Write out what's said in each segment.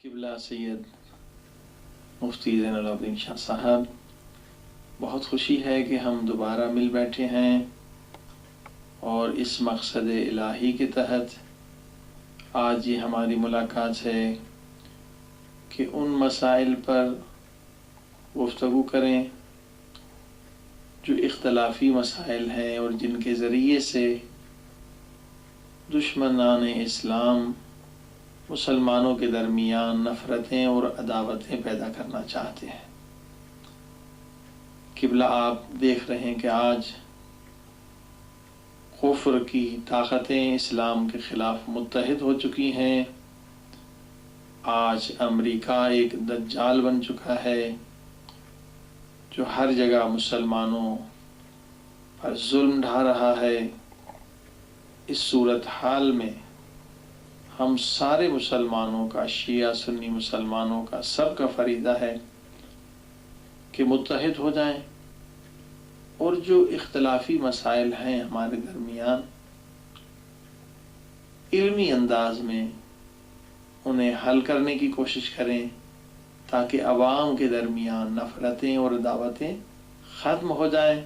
قبلہ سید مفتی زین العابدین شاہ صاحب، بہت خوشی ہے کہ ہم دوبارہ مل بیٹھے ہیں اور اس مقصد الہی کے تحت آج یہ ہماری ملاقات ہے کہ ان مسائل پر گفتگو کریں جو اختلافی مسائل ہیں اور جن کے ذریعے سے دشمنان اسلام مسلمانوں کے درمیان نفرتیں اور عداوتیں پیدا کرنا چاہتے ہیں۔ قبلہ آپ دیکھ رہے ہیں کہ آج کفر کی طاقتیں اسلام کے خلاف متحد ہو چکی ہیں۔ آج امریکہ ایک دجال بن چکا ہے جو ہر جگہ مسلمانوں پر ظلم ڈھا رہا ہے۔ اس صورتحال میں ہم سارے مسلمانوں کا، شیعہ سنی مسلمانوں کا، سب کا فریضہ ہے کہ متحد ہو جائیں اور جو اختلافی مسائل ہیں ہمارے درمیان علمی انداز میں انہیں حل کرنے کی کوشش کریں تاکہ عوام کے درمیان نفرتیں اور عداوتیں ختم ہو جائیں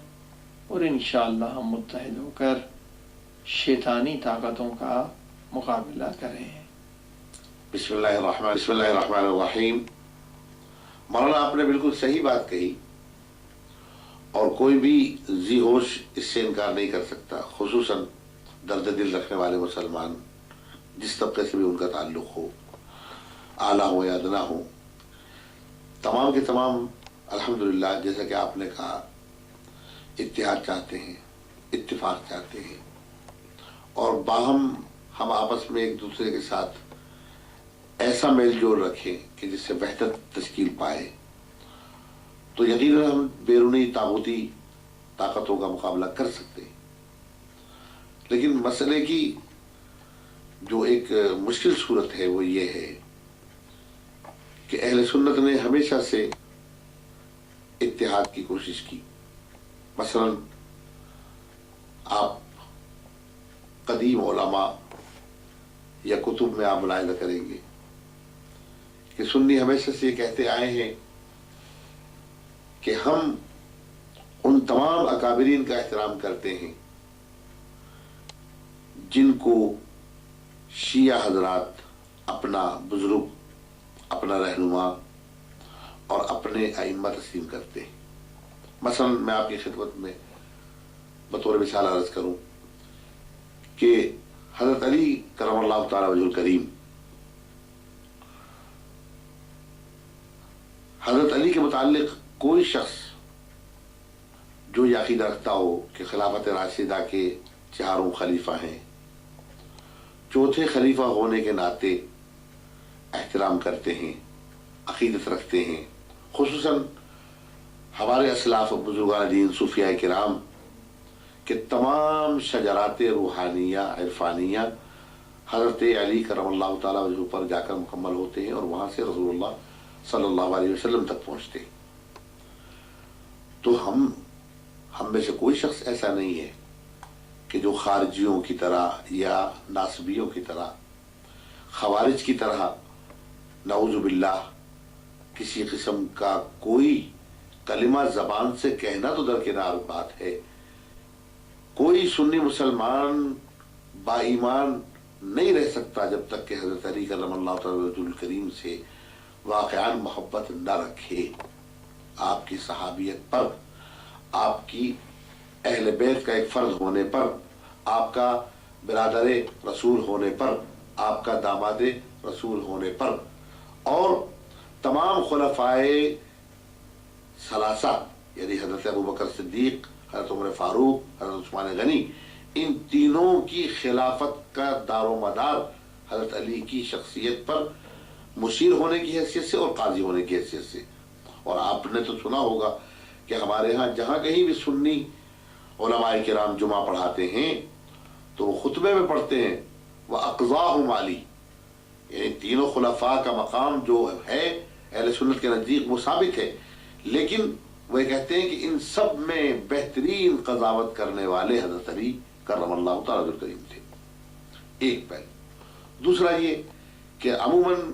اور انشاءاللہ ہم متحد ہو کر شیطانی طاقتوں کا مقابلہ کریں۔ بسم اللہ الرحمن الرحیم۔ مولانا آپ نے بالکل صحیح بات کہی اور کوئی بھی ذی ہوش اس سے انکار نہیں کر سکتا، خصوصاً درد دل رکھنے والے مسلمان جس طبقے سے بھی ان کا تعلق ہو، اعلیٰ ہو یا ادنا ہو، تمام کے تمام الحمدللہ جیسا کہ آپ نے کہا اتحاد چاہتے ہیں، اتفاق چاہتے ہیں اور باہم ہم آپس میں ایک دوسرے کے ساتھ ایسا میل جول رکھیں کہ جس سے وحدت تشکیل پائے، تو یقیناً ہم بیرونی طاغوتی طاقتوں کا مقابلہ کر سکتے ہیں۔ لیکن مسئلے کی جو ایک مشکل صورت ہے وہ یہ ہے کہ اہل سنت نے ہمیشہ سے اتحاد کی کوشش کی۔ مثلا آپ قدیم علماء یا کتب میں آپ ملاحظہ کریں گے کہ سنی ہمیشہ سے یہ کہتے آئے ہیں کہ ہم ان تمام اکابرین کا احترام کرتے ہیں جن کو شیعہ حضرات اپنا بزرگ، اپنا رہنما اور اپنے ائمہ تسلیم کرتے ہیں۔ مثلا میں آپ کی خدمت میں بطور مثال عرض کروں کہ حضرت علی کرم اللہ تعالی وجہ الکریم، حضرت علی کے متعلق کوئی شخص جو یہ عقیدہ رکھتا ہو کہ خلافت راشدہ کے چاروں خلیفہ ہیں، چوتھے خلیفہ ہونے کے ناطے احترام کرتے ہیں، عقیدت رکھتے ہیں، خصوصاً ہمارے اسلاف و بزرگان دین صوفیاء کرام کہ تمام شجرات روحانیہ عرفانیہ حضرت علی کرم اللہ تعالیٰ وجہ پر جا کر مکمل ہوتے ہیں اور وہاں سے رسول اللہ صلی اللہ علیہ وسلم تک پہنچتے ہیں۔ تو ہم میں سے کوئی شخص ایسا نہیں ہے کہ جو خارجیوں کی طرح یا ناصبیوں کی طرح، خوارج کی طرح نعوذ باللہ کسی قسم کا کوئی کلمہ زبان سے کہنا تو درکنار بات ہے، کوئی سنی مسلمان با ایمان نہیں رہ سکتا جب تک کہ حضرت علی کرم اللہ تعالی وجہ الکریم سے واقعاً محبت نہ رکھے، آپ کی صحابیت پر، آپ کی اہل بیت کا ایک فرد ہونے پر، آپ کا برادر رسول ہونے پر، آپ کا داماد رسول ہونے پر اور تمام خلفائے ثلاثہ یعنی حضرت ابوبکر صدیق، حضرت عمر فاروق، حضرت عثمان غنی، ان تینوں کی خلافت کا دار و مدار حضرت علی کی شخصیت پر، مشیر ہونے کی حیثیت سے اور قاضی ہونے کی حیثیت سے۔ اور آپ نے تو سنا ہوگا کہ ہمارے ہاں جہاں کہیں بھی سنی علماء کرام جمعہ پڑھاتے ہیں تو وہ خطبے میں پڑھتے ہیں وَأَقْضَاهُمْ عَلِي، یعنی تینوں خلفاء کا مقام جو ہے اہل سنت کے نزدیک وہ ثابت ہے، لیکن وہ کہتے ہیں کہ ان سب میں بہترین قضاوت کرنے والے حضرت علی کرم اللہ تعالی الکریم تھے۔ ایک پہلو۔ دوسرا یہ کہ عموماً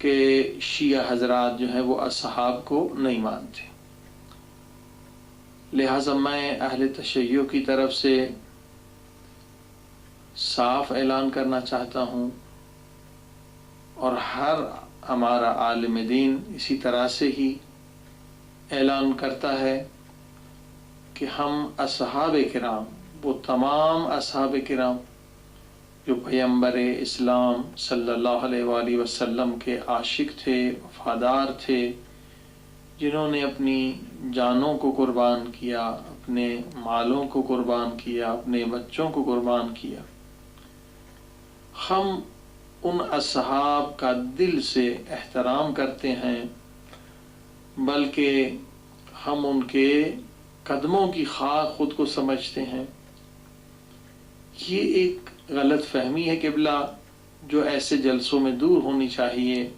کہ شیعہ حضرات جو ہیں وہ اصحاب کو نہیں مانتے، لہٰذا میں اہل تشیع کی طرف سے صاف اعلان کرنا چاہتا ہوں، اور ہر ہمارا عالم دین اسی طرح سے ہی اعلان کرتا ہے کہ ہم اصحاب کرام، وہ تمام اصحاب کرام جو پیغمبر اسلام صلی اللہ علیہ وآلہ وسلم کے عاشق تھے، وفادار تھے، جنہوں نے اپنی جانوں کو قربان کیا، اپنے مالوں کو قربان کیا، اپنے بچوں کو قربان کیا، ہم ان اصحاب کا دل سے احترام کرتے ہیں، بلکہ ہم ان کے قدموں کی خاک خود کو سمجھتے ہیں۔ یہ ایک غلط فہمی ہے قبلہ، جو ایسے جلسوں میں دور ہونی چاہیے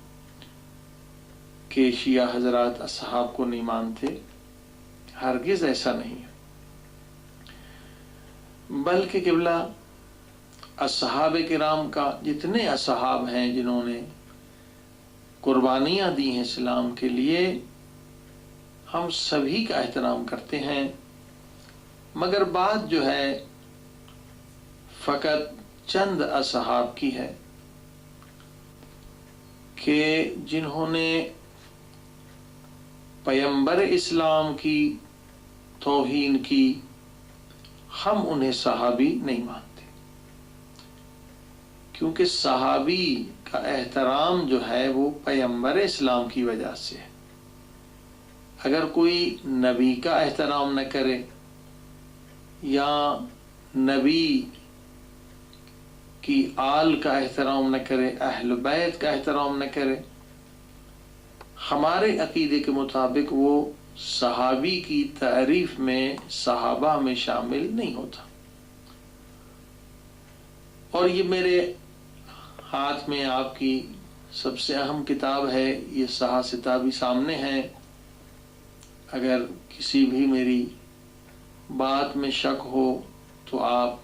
کہ شیعہ حضرات اصحاب کو نہیں مانتے، ہرگز ایسا نہیں ہے، بلکہ قبلہ اصحاب کرام کا جتنے اصحاب ہیں جنہوں نے قربانیاں دی ہیں اسلام کے لیے، ہم سبھی کا احترام کرتے ہیں، مگر بات جو ہے فقط چند اصحاب کی ہے کہ جنہوں نے پیغمبر اسلام کی توہین کی، ہم انہیں صحابی نہیں مانتے، کیونکہ صحابی کا احترام جو ہے وہ پیغمبر اسلام کی وجہ سے ہے۔ اگر کوئی نبی کا احترام نہ کرے یا نبی کی آل کا احترام نہ کرے، اہل بیت کا احترام نہ کرے، ہمارے عقیدے کے مطابق وہ صحابی کی تعریف میں صحابہ میں شامل نہیں ہوتا۔ اور یہ میرے ہاتھ میں آپ کی سب سے اہم کتاب ہے، یہ صحاستہ بھی سامنے ہے، اگر کسی بھی میری بات میں شک ہو تو آپ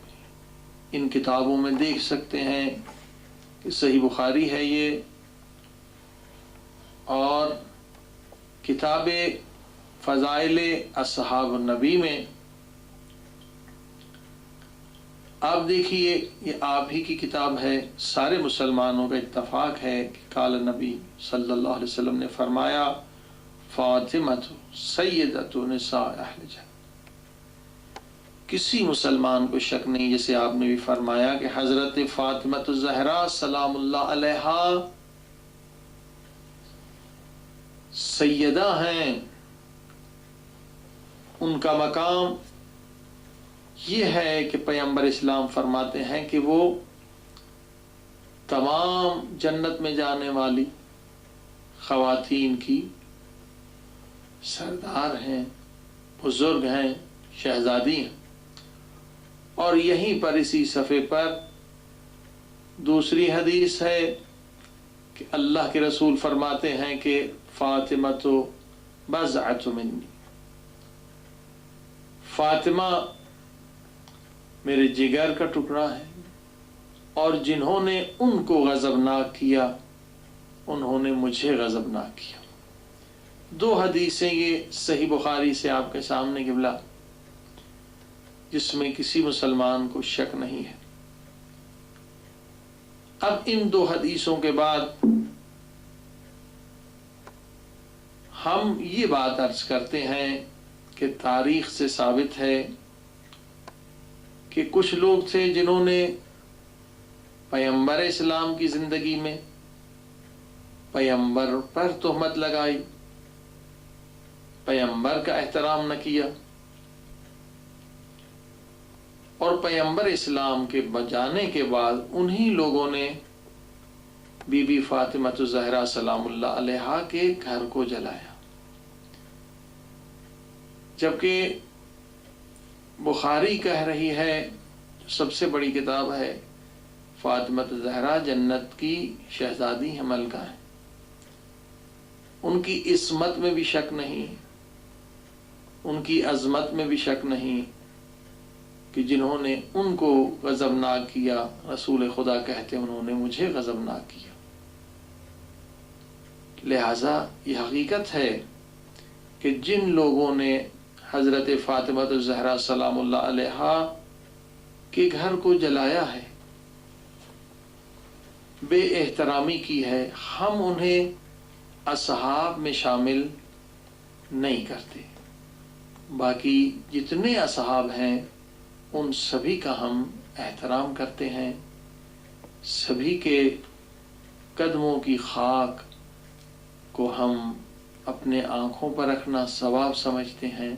ان کتابوں میں دیکھ سکتے ہیں کہ صحیح بخاری ہے یہ، اور کتاب فضائل اصحاب النبی میں آپ دیکھیے، یہ آپ ہی کی کتاب ہے، سارے مسلمانوں کا اتفاق ہے کہ قال نبی صلی اللہ علیہ وسلم نے فرمایا فاطمہ سیدۃ نساء اہل جنہ۔ کسی مسلمان کو شک نہیں، جیسے آپ نے بھی فرمایا کہ حضرت فاطمہ الزہرا سلام اللہ علیہا سیدہ ہیں، ان کا مقام یہ ہے کہ پیغمبر اسلام فرماتے ہیں کہ وہ تمام جنت میں جانے والی خواتین کی سردار ہیں، بزرگ ہیں، شہزادی ہیں۔ اور یہیں پر اسی صفحے پر دوسری حدیث ہے کہ اللہ کے رسول فرماتے ہیں کہ فاطمہ تو بضعۃ منی، فاطمہ میرے جگر کا ٹکڑا ہے، اور جنہوں نے ان کو غضبناک کیا انہوں نے مجھے غضبناک کیا۔ دو حدیثیں یہ صحیح بخاری سے آپ کے سامنے قبلہ، جس میں کسی مسلمان کو شک نہیں ہے۔ اب ان دو حدیثوں کے بعد ہم یہ بات عرض کرتے ہیں کہ تاریخ سے ثابت ہے کہ کچھ لوگ تھے جنہوں نے پیغمبر اسلام کی زندگی میں پیغمبر پر تہمت لگائی، پیغمبر کا احترام نہ کیا، اور پیغمبر اسلام کے جانے کے بعد انہی لوگوں نے بی بی فاطمہ الزہرا سلام اللہ علیہا کے گھر کو جلایا، جبکہ بخاری کہہ رہی ہے، جو سب سے بڑی کتاب ہے، فاطمہ الزہرا جنت کی شہزادی ہیں، ملکہ ہیں، ان کی عصمت میں بھی شک نہیں، ان کی عظمت میں بھی شک نہیں کہ جنہوں نے ان کو غضبناک کیا، رسول خدا کہتے ہیں انہوں نے مجھے غضبناک کیا۔ لہٰذا یہ حقیقت ہے کہ جن لوگوں نے حضرت فاطمہ الزہرا سلام اللہ علیہا کے گھر کو جلایا ہے، بے احترامی کی ہے، ہم انہیں اصحاب میں شامل نہیں کرتے۔ باقی جتنے اصحاب ہیں ان سبھی کا ہم احترام کرتے ہیں، سبھی کے قدموں کی خاک کو ہم اپنے آنکھوں پر رکھنا ثواب سمجھتے ہیں۔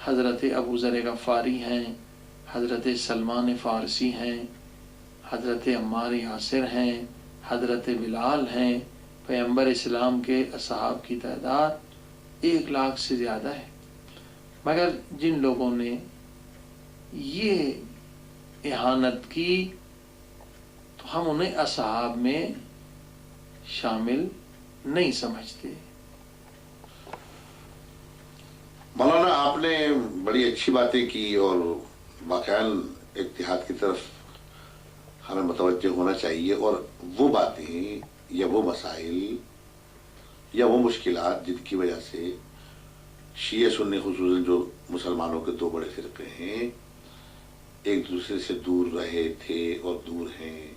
حضرت ابو ذر غفاری ہیں، حضرت سلمان فارسی ہیں، حضرت عمار یاسر ہیں، حضرت بلال ہیں۔ پیغمبر اسلام کے اصحاب کی تعداد 1,00,000 سے زیادہ ہے، مگر جن لوگوں نے یہ اہانت کی تو ہم انہیں اصحاب میں شامل نہیں سمجھتے۔ مولانا آپ نے بڑی اچھی باتیں کی اور واقعاً اتحاد کی طرف ہمیں متوجہ ہونا چاہیے، اور وہ باتیں یا وہ مسائل یا وہ مشکلات جن کی وجہ سے شیعہ سنی خصوصاً جو مسلمانوں کے دو بڑے فرقے ہیں ایک دوسرے سے دور رہے تھے اور دور ہیں،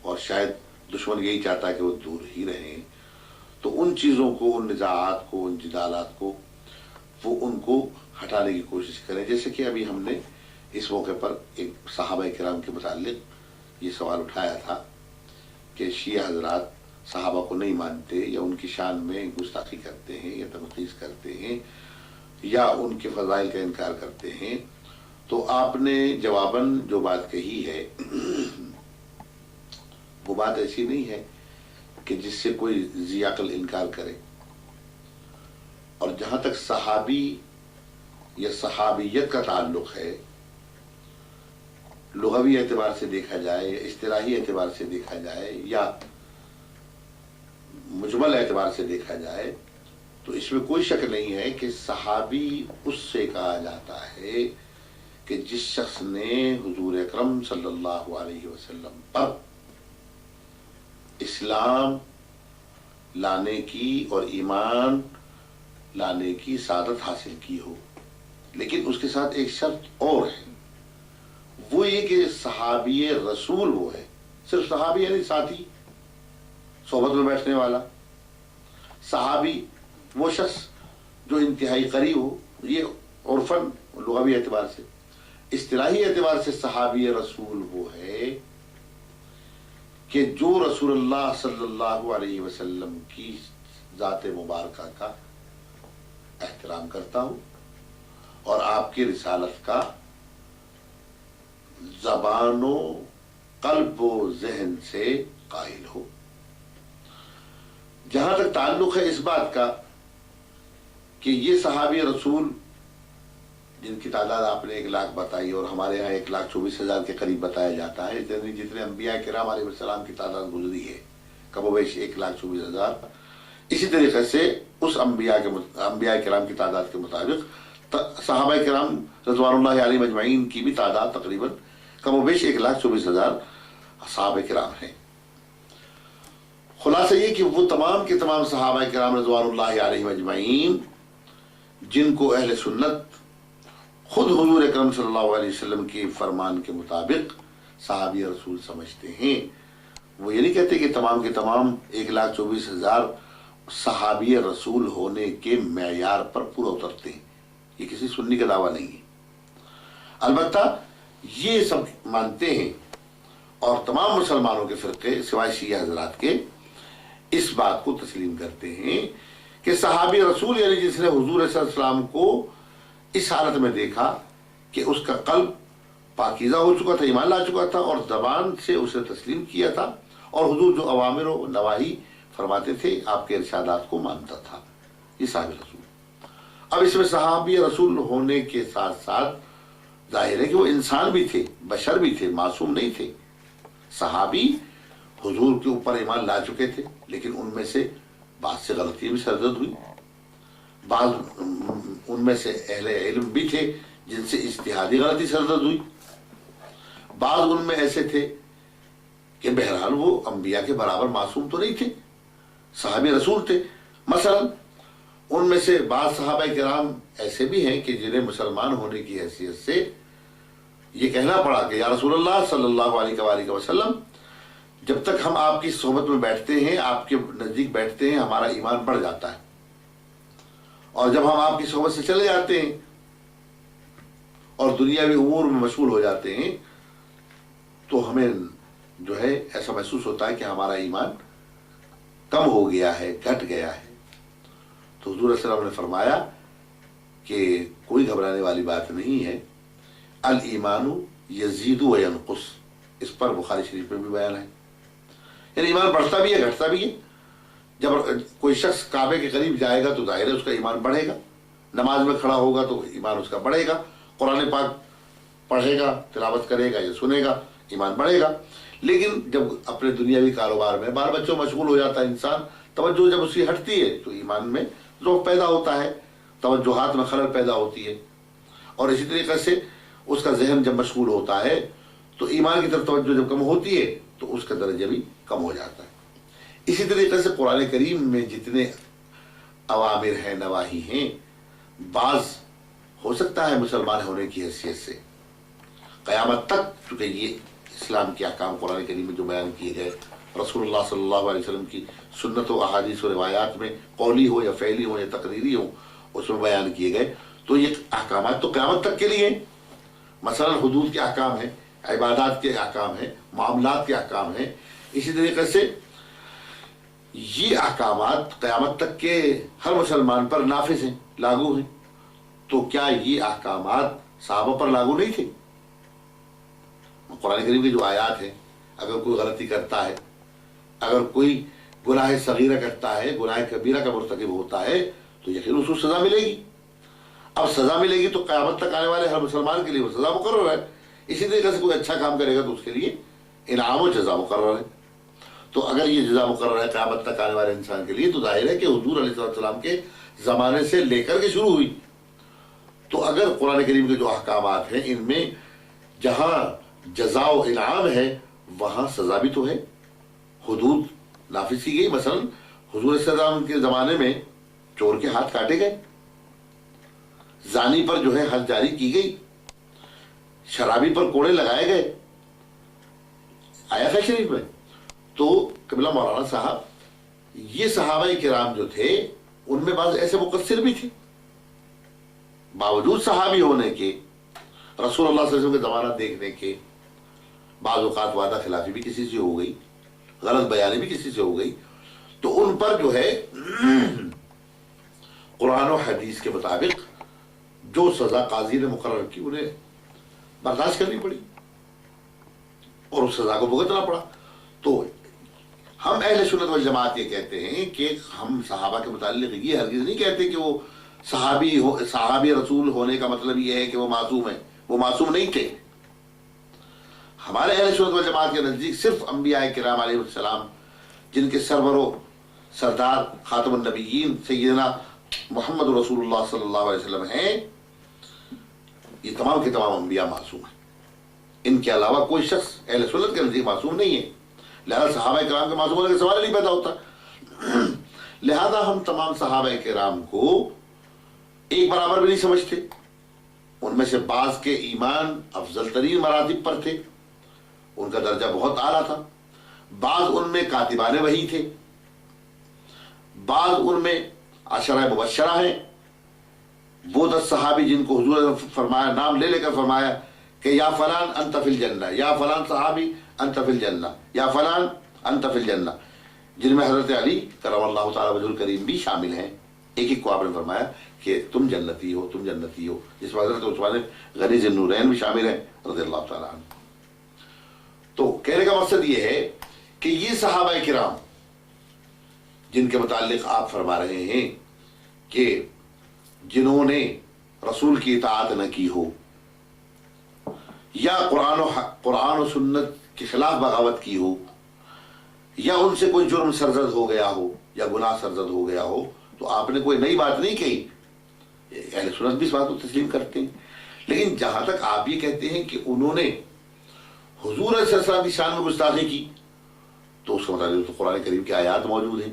اور شاید دشمن یہی چاہتا ہے کہ وہ دور ہی رہیں، تو ان چیزوں کو، ان نزاعات کو، ان جدالات کو وہ ان کو ہٹانے کی کوشش کریں۔ جیسے کہ ابھی ہم نے اس موقع پر ایک صحابہ کرام کے متعلق یہ سوال اٹھایا تھا کہ شیعہ حضرات صحابہ کو نہیں مانتے یا ان کی شان میں گستاخی کرتے ہیں یا تنقیص کرتے ہیں یا ان کے فضائل کا انکار کرتے ہیں، تو آپ نے جواباً جو بات کہی ہے وہ بات ایسی نہیں ہے کہ جس سے کوئی ذی عقل انکار کرے، اور جہاں تک صحابی یا صحابیت کا تعلق ہے، لغوی اعتبار سے دیکھا جائے یا اصطلاحی اعتبار سے دیکھا جائے یا مجمل اعتبار سے دیکھا جائے، تو اس میں کوئی شک نہیں ہے کہ صحابی اس سے کہا جاتا ہے کہ جس شخص نے حضور اکرم صلی اللہ علیہ وسلم پر اسلام لانے کی اور ایمان لانے کی سعادت حاصل کی ہو، لیکن اس کے ساتھ ایک شرط اور ہے، وہ یہ کہ صحابی رسول وہ ہے۔ صرف صحابی یعنی ساتھی، صحبت میں بیٹھنے والا۔ صحابی وہ شخص جو انتہائی قریب ہو، یہ عرفاً لغوی اعتبار سے۔ اصطلاحی اعتبار سے صحابی رسول وہ ہے کہ جو رسول اللہ صلی اللہ علیہ وسلم کی ذات مبارکہ کا احترام کرتا ہوں اور آپ کی رسالت کا زبان و قلب و ذہن سے قائل ہو۔ جہاں تک تعلق ہے اس بات کا کہ یہ صحابی رسول جن کی تعداد آپ نے 1,00,000 بتائی اور ہمارے ہاں 1,24,000 کے قریب بتایا جاتا ہے، جتنے انبیاء کرام علیہ السلام کی تعداد گزری ہے کم و بیش 1,24,000، اسی طریقے سے اس انبیاء کرام کی تعداد کے مطابق صحابہ کرام رضوان اللہ علیہ مجمعین کی بھی تعداد تقریباً کم و بیش 1,24,000 صحابہ کرام ہیں۔ خلاصہ یہ کہ وہ تمام کے تمام صحابہ کرام رضوان اللہ علیہ مجمعین جن کو اہل سنت خود حضور اکرم صلی اللہ علیہ وسلم کے فرمان کے مطابق صحابی رسول سمجھتے ہیں، وہ یہ نہیں کہتے کہ تمام کے تمام 1,24,000 صحابی رسول ہونے کے معیار پر پورا اترتے ہیں، یہ کسی سنی کا دعویٰ نہیں ہے۔ البتہ یہ سب مانتے ہیں اور تمام مسلمانوں کے فرقے سوائے شیعہ حضرات کے اس بات کو تسلیم کرتے ہیں کہ صحابی رسول یعنی جس نے حضور صلی اللہ علیہ وسلم کو اس حالت میں دیکھا کہ اس کا قلب پاکیزہ ہو چکا تھا، ایمان لا چکا تھا اور زبان سے اسے تسلیم کیا تھا، اور حضور جو اوامر و نواہی فرماتے تھے آپ کے ارشادات کو مانتا تھا، یہ صحابی رسول۔ اب اس میں صحابی رسول ہونے کے ساتھ ساتھ ظاہر ہے کہ وہ انسان بھی تھے، بشر بھی تھے، معصوم نہیں تھے۔ صحابی حضور کے اوپر ایمان لا چکے تھے، لیکن ان میں سے بعض سے غلطی بھی سرزد ہوئی، بعض ان میں سے اہل علم بھی تھے جن سے اجتہادی غلطی سرزد ہوئی، بعض ان میں ایسے تھے کہ بہرحال وہ انبیاء کے برابر معصوم تو نہیں تھے، صحابی رسول تھے. مثلا ان میں سے بعض صحابہ کرام ایسے بھی ہیں کہ جنہیں مسلمان ہونے کی حیثیت سے یہ کہنا پڑا کہ یا رسول اللہ صلی اللہ علیہ وآلہ وسلم، جب تک ہم آپ کی صحبت میں بیٹھتے ہیں، آپ کے نزدیک بیٹھتے ہیں، ہمارا ایمان بڑھ جاتا ہے، اور جب ہم آپ کی صحبت سے چلے جاتے ہیں اور دنیاوی امور میں مشغول ہو جاتے ہیں تو ہمیں جو ہے ایسا محسوس ہوتا ہے کہ ہمارا ایمان کم ہو گیا ہے، گھٹ گیا ہے. تو حضور صلی اللہ علیہ وسلم نے فرمایا کہ کوئی گھبرانے والی بات نہیں ہے، الایمان یزید و ینقص. اس پر بخاری شریف میں بھی بیان ہے، یعنی ایمان بڑھتا بھی ہے گھٹتا بھی ہے. جب کوئی شخص کعبے کے قریب جائے گا تو ظاہر ہے اس کا ایمان بڑھے گا، نماز میں کھڑا ہوگا تو ایمان اس کا بڑھے گا، قرآن پاک پڑھے گا، تلاوت کرے گا یا سنے گا، ایمان بڑھے گا. لیکن جب اپنے دنیاوی کاروبار میں بال بچوں مشغول ہو جاتا ہے انسان، توجہ جب اس کی ہٹتی ہے تو ایمان میں ذوق پیدا ہوتا ہے، توجہات میں خلل پیدا ہوتی ہے، اور اسی طریقے سے اس کا ذہن جب مشغول ہوتا ہے تو ایمان کی طرف توجہ جب کم ہوتی ہے تو اس کا درجہ بھی کم ہو جاتا ہے. اسی طریقے سے قرآن کریم میں جتنے اوامر ہیں، نواہی ہیں، بعض ہو سکتا ہے مسلمان ہونے کی حیثیت سے قیامت تک، چونکہ یہ اسلام کے احکام قرآن کریم میں جو بیان کیے گئے، رسول اللہ صلی اللہ علیہ وسلم کی سنت و احادیث و روایات میں قولی ہو یا فعلی ہو یا تقریری ہو، اس میں بیان کیے گئے، تو یہ احکامات تو قیامت تک کے لیے ہیں. مثلا حدود کے احکام ہیں، عبادات کے احکام ہیں، معاملات کے احکام ہیں. اسی طریقے سے یہ احکامات قیامت تک کے ہر مسلمان پر نافذ ہیں، لاگو ہیں. تو کیا یہ احکامات صحابہ پر لاگو نہیں تھے؟ قرآن کریم کی جو آیات ہیں، اگر کوئی غلطی کرتا ہے، اگر کوئی گناہ صغیرہ کرتا ہے، گناہ کبیرہ کا مرتکب ہوتا ہے تو یقیناً اس کو سزا ملے گی. اب سزا ملے گی تو قیامت تک آنے والے ہر مسلمان کے لیے وہ سزا مقرر ہے. اسی طریقے سے کوئی اچھا کام کرے گا تو اس کے لیے انعام و جزا مقرر ہے. تو اگر یہ جزا مقرر ہے قیامت تک آنے والے انسان کے لیے، تو ظاہر ہے کہ حضور علیہ السلام کے زمانے سے لے کر کے شروع ہوئی. تو اگر قرآن کریم کے جو احکامات ہیں ان میں جہاں جزا و انعام ہے وہاں سزا بھی تو ہے. حدود نافذ کی گئی. مثلا حضور صلی اللہ علیہ وسلم کے زمانے میں چور کے ہاتھ کاٹے گئے، زانی پر جو ہے حد جاری کی گئی، شرابی پر کوڑے لگائے گئے، آیا ہے شریف میں. تو قبلہ مولانا صاحب، یہ صحابہ کرام جو تھے ان میں بعض ایسے مقصر بھی تھے، باوجود صحابی ہونے کے، رسول اللہ صلی اللہ علیہ وسلم کے زمانہ دیکھنے کے، بعض اوقات وعدہ خلافی بھی کسی سے ہو گئی، غلط بیانی بھی کسی سے ہو گئی، تو ان پر جو ہے قرآن و حدیث کے مطابق جو سزا قاضی نے مقرر کی انہیں برداشت کرنی پڑی اور اس سزا کو بھگتنا پڑا. تو ہم اہل سنت والجماعت یہ کہتے ہیں کہ ہم صحابہ کے متعلق یہ ہرگز نہیں کہتے کہ وہ صحابی رسول ہونے کا مطلب یہ ہے کہ وہ معصوم ہیں. وہ معصوم نہیں تھے. ہمارے اہل سنت والجماعت کے نزدیک صرف انبیاء کرام علیہ السلام، جن کے سرور و سردار خاتم النبیین سیدنا محمد رسول اللہ صلی اللہ علیہ وسلم ہیں، یہ تمام کے تمام انبیاء معصوم ہیں. ان کے علاوہ کوئی شخص اہل سنت کے نزدیک معصوم نہیں ہے. لہذا صحابہ کرام کے معصوم ہونے کا سوال نہیں پیدا ہوتا. لہذا ہم تمام صحابہ کرام کو ایک برابر بھی نہیں سمجھتے. ان میں سے بعض کے ایمان افضل ترین مراتب پر تھے، ان کا درجہ بہت اعلیٰ تھا. بعض ان میں کاتبان وحی تھے، بعض ان میں عشرہ مبشرہ ہیں، وہ 10 صحابی جن کو حضور نے فرمایا، نام لے کر فرمایا کہ یا فلان انت فی الجنہ، یا فلان صحابی انت فی الجنہ، یا فلان انت فی الجنہ، جن میں حضرت علی کرم اللہ تعالی وجہ الکریم بھی شامل ہیں. ایک ایک کو آپ نے فرمایا کہ تم جنتی ہو، تم جنتی ہو. جس میں حضرت عثمان غنی ذی النورین بھی شامل ہیں رضی اللہ تعالیٰ عنہ. تو کہنے کا مقصد یہ ہے کہ یہ صحابہ کرام جن کے متعلق آپ فرما رہے ہیں کہ جنہوں نے رسول کی اطاعت نہ کی ہو، یا قرآن و سنت کے خلاف بغاوت کی ہو، یا ان سے کوئی جرم سرزد ہو گیا ہو یا گناہ سرزد ہو گیا ہو، تو آپ نے کوئی نئی بات نہیں کہی. اہل سنت بھی اس بات کو تسلیم کرتے ہیں. لیکن جہاں تک آپ یہ کہتے ہیں کہ انہوں نے حضور علیہ السلام کی شان میں گستاخی کی، تو اس کا مطابق تو قرآن کریم کی آیات موجود ہیں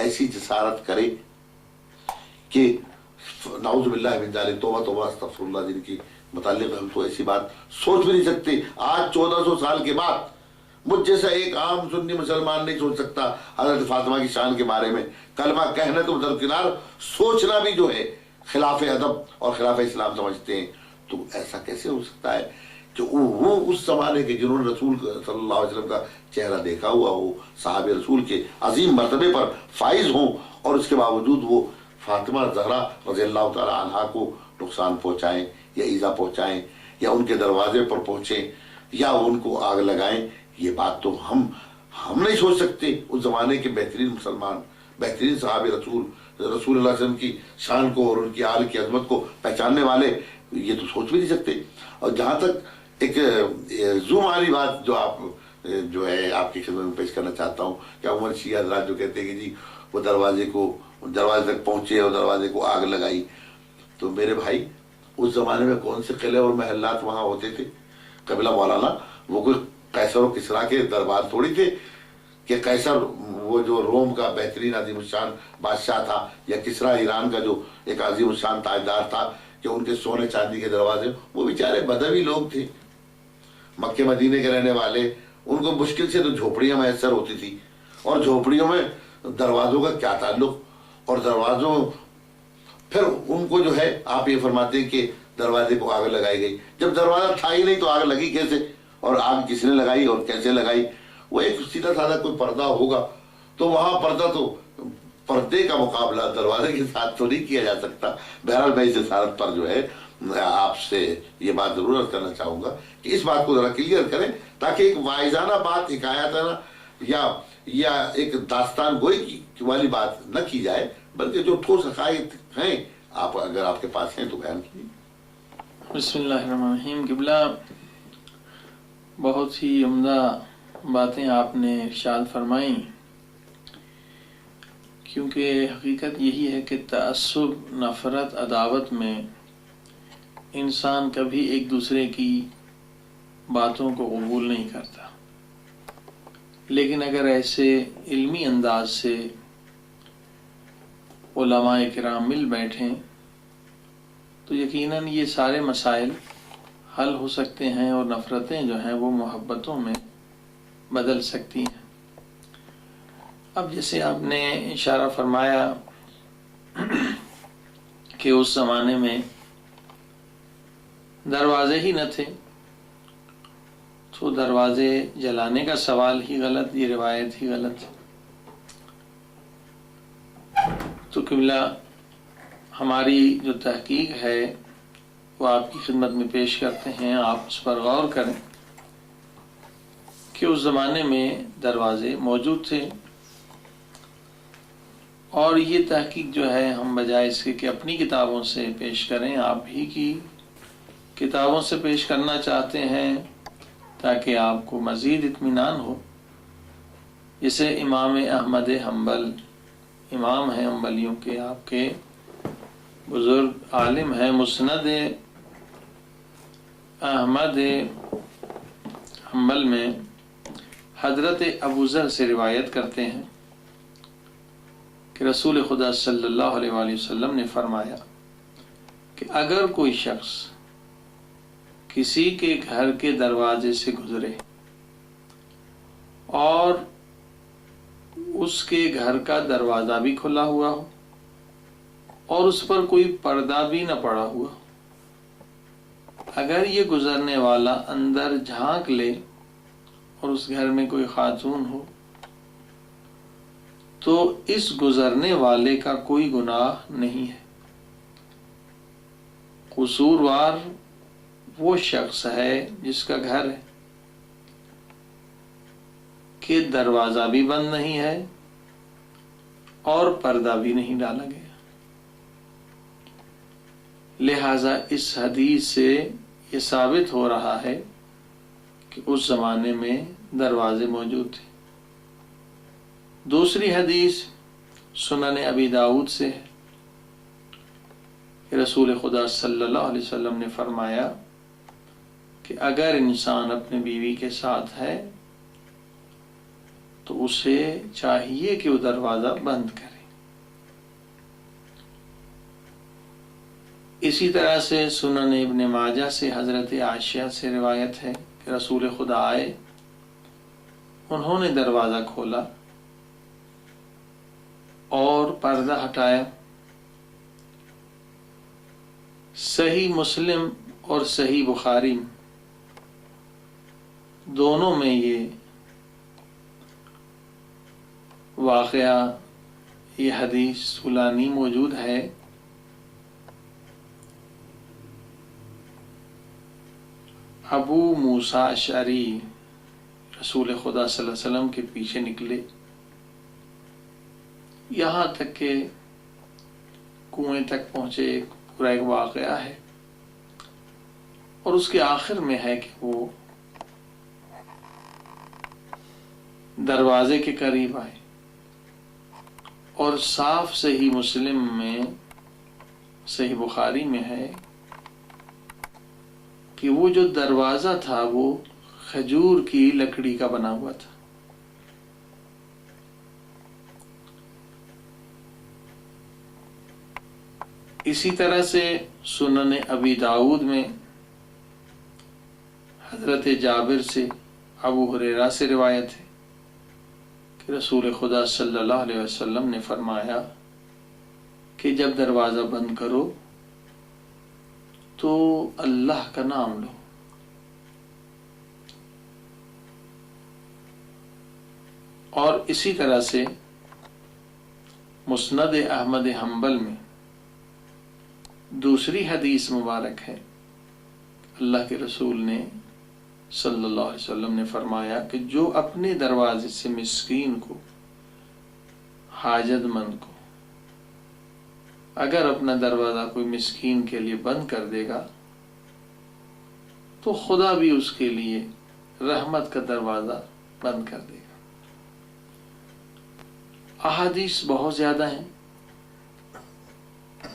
ایسی جسارت کرے کہ نعوذ باللہ من ذالک، توبہ توبہ استغفر اللہ، جن کی متعلق ہم تو ایسی بات سوچ بھی نہیں سکتے. آج 1400 سال کے بعد مجھ جیسا ایک عام سنی مسلمان نہیں سوچ سکتا حضرت فاطمہ کی شان کے بارے میں. کلمہ کہنا تو درکنار، سوچنا بھی جو ہے خلاف ادب اور خلاف اسلام سمجھتے ہیں. تو ایسا کیسے ہو سکتا ہے کہ وہ اس زمانے کے جنہوں نے رسول صلی اللہ علیہ وسلم کا چہرہ دیکھا ہوا ہو، صحابہ رسول کے عظیم مرتبے پر فائز ہوں، اور اس کے باوجود وہ فاطمہ زہرا رضی اللہ تعالی عنہا کو نقصان پہنچائیں یا ایذا پہنچائیں یا ان کے دروازے پر پہنچیں یا ان کو آگ لگائیں. یہ بات تو ہم نہیں سوچ سکتے. اس زمانے کے بہترین مسلمان، بہترین صحابہ رسول اللہ علیہ وسلم کی شان کو اور ان کی آل کی عظمت کو پہچاننے والے یہ تو سوچ بھی نہیں سکتے. اور جہاں تک ایک زوم والی بات جو ہے آپ کی خدمت میں پیش کرنا چاہتا ہوں کہ عمر شیعہ حضرات جو کہتے ہیں کہ جی وہ دروازے تک پہنچے اور دروازے کو آگ لگائی، تو میرے بھائی اس زمانے میں کون سے قلعے اور محلات وہاں ہوتے تھے؟ قبلہ مولانا، وہ کوئی قیصر و کسریٰ کے دربار تھوڑی تھے کہ قیصر وہ جو روم کا بہترین عظیم الشان بادشاہ تھا، یا کسریٰ ایران کا جو ایک عظیم الشان تاجدار تھا کہ ان کے سونے چاندی کے دروازے. وہ بیچارے بدوی لوگ تھے، مکے مدینے کے رہنے والے. ان کو مشکل سے تو جھوپڑیاں میسر ہوتی تھی، اور جھوپڑیوں میں دروازوں کا کیا تعلق. اور دروازوں پھر ان کو جو ہے آپ یہ فرماتے ہیں کہ دروازے کو آگ لگائی گئی. جب دروازہ تھا ہی نہیں تو آگ لگی کیسے؟ اور آگ کس نے لگائی اور کیسے لگائی؟ وہ ایک سیدھا سادہ کوئی پردہ ہوگا تو وہاں پردے کا مقابلہ دروازے کے ساتھ تو نہیں کیا جا سکتا. بہرحال میں اس جسارت پر جو ہے آپ سے یہ بات ضرور عرض کرنا چاہوں گا کہ اس بات کو ذرا کلیئر کریں، تاکہ ایک واعظانہ بات، حکایتانہ یا ایک داستان گوئی والی بات نہ کی جائے، بلکہ جو ٹھوس حقائق ہیں اگر آپ کے پاس ہیں تو بیان کیجیے. بسم اللہ الرحمن الرحیم. قبلہ، بہت ہی عمدہ باتیں آپ نے ارشاد فرمائیں، کیونکہ حقیقت یہی ہے کہ تعصب، نفرت، عداوت میں انسان کبھی ایک دوسرے کی باتوں کو قبول نہیں کرتا. لیکن اگر ایسے علمی انداز سے علماء کرام مل بیٹھیں تو یقیناً یہ سارے مسائل حل ہو سکتے ہیں، اور نفرتیں جو ہیں وہ محبتوں میں بدل سکتی ہیں. اب جیسے آپ نے اشارہ فرمایا کہ اس زمانے میں دروازے ہی نہ تھے، تو دروازے جلانے کا سوال ہی غلط، یہ روایت ہی غلط. تو قبلہ، ہماری جو تحقیق ہے وہ آپ کی خدمت میں پیش کرتے ہیں، آپ اس پر غور کریں کہ اس زمانے میں دروازے موجود تھے. اور یہ تحقیق جو ہے ہم بجائے اس کے کہ اپنی کتابوں سے پیش کریں، آپ ہی کی کتابوں سے پیش کرنا چاہتے ہیں تاکہ آپ کو مزید اطمینان ہو. جیسے امام احمد حنبل، امام ہیں حنبلیوں کے، آپ کے بزرگ عالم ہیں، مسند احمد حنبل میں حضرت ابو ذر سے روایت کرتے ہیں کہ رسول خدا صلی اللہ علیہ وآلہ وسلم نے فرمایا کہ اگر کوئی شخص کسی کے گھر کے دروازے سے گزرے اور اس کے گھر کا دروازہ بھی کھلا ہوا ہو اور اس پر کوئی پردہ بھی نہ پڑا ہوا، اگر یہ گزرنے والا اندر جھانک لے اور اس گھر میں کوئی خاتون ہو تو اس گزرنے والے کا کوئی گناہ نہیں ہے. قصوروار وہ شخص ہے جس کا گھر ہے کہ دروازہ بھی بند نہیں ہے اور پردہ بھی نہیں ڈالا گیا. لہذا اس حدیث سے یہ ثابت ہو رہا ہے کہ اس زمانے میں دروازے موجود تھے. دوسری حدیث سنن ابی داؤد سے ہے کہ رسول خدا صلی اللہ علیہ وسلم نے فرمایا کہ اگر انسان اپنے بیوی کے ساتھ ہے تو اسے چاہیے کہ وہ دروازہ بند کرے. اسی طرح سے سنن ابن ماجہ سے حضرت عائشہ سے روایت ہے کہ رسول خدا آئے، انہوں نے دروازہ کھولا اور پردہ ہٹایا۔ صحیح مسلم اور صحیح بخاری دونوں میں یہ واقعہ، یہ حدیث سلانی موجود ہے۔ ابو موسیٰ اشعری رسول خدا صلی اللہ علیہ وسلم کے پیچھے نکلے، یہاں تک کہ کنویں تک پہنچے، پورا ایک واقعہ ہے، اور اس کے آخر میں ہے کہ وہ دروازے کے قریب آئے، اور صاف صحیح مسلم میں، صحیح بخاری میں ہے کہ وہ جو دروازہ تھا وہ کھجور کی لکڑی کا بنا ہوا تھا۔ اسی طرح سے سنن ابی داؤد میں حضرت جابر سے، ابو ہریرہ سے روایت ہے کہ رسول خدا صلی اللہ علیہ وسلم نے فرمایا کہ جب دروازہ بند کرو تو اللہ کا نام لو، اور اسی طرح سے مسند احمد حنبل میں دوسری حدیث مبارک ہے، اللہ کے رسول نے صلی اللہ علیہ وسلم نے فرمایا کہ جو اپنے دروازے سے مسکین کو، حاجت مند کو، اگر اپنا دروازہ کوئی مسکین کے لیے بند کر دے گا تو خدا بھی اس کے لیے رحمت کا دروازہ بند کر دے گا۔ احادیث بہت زیادہ ہیں،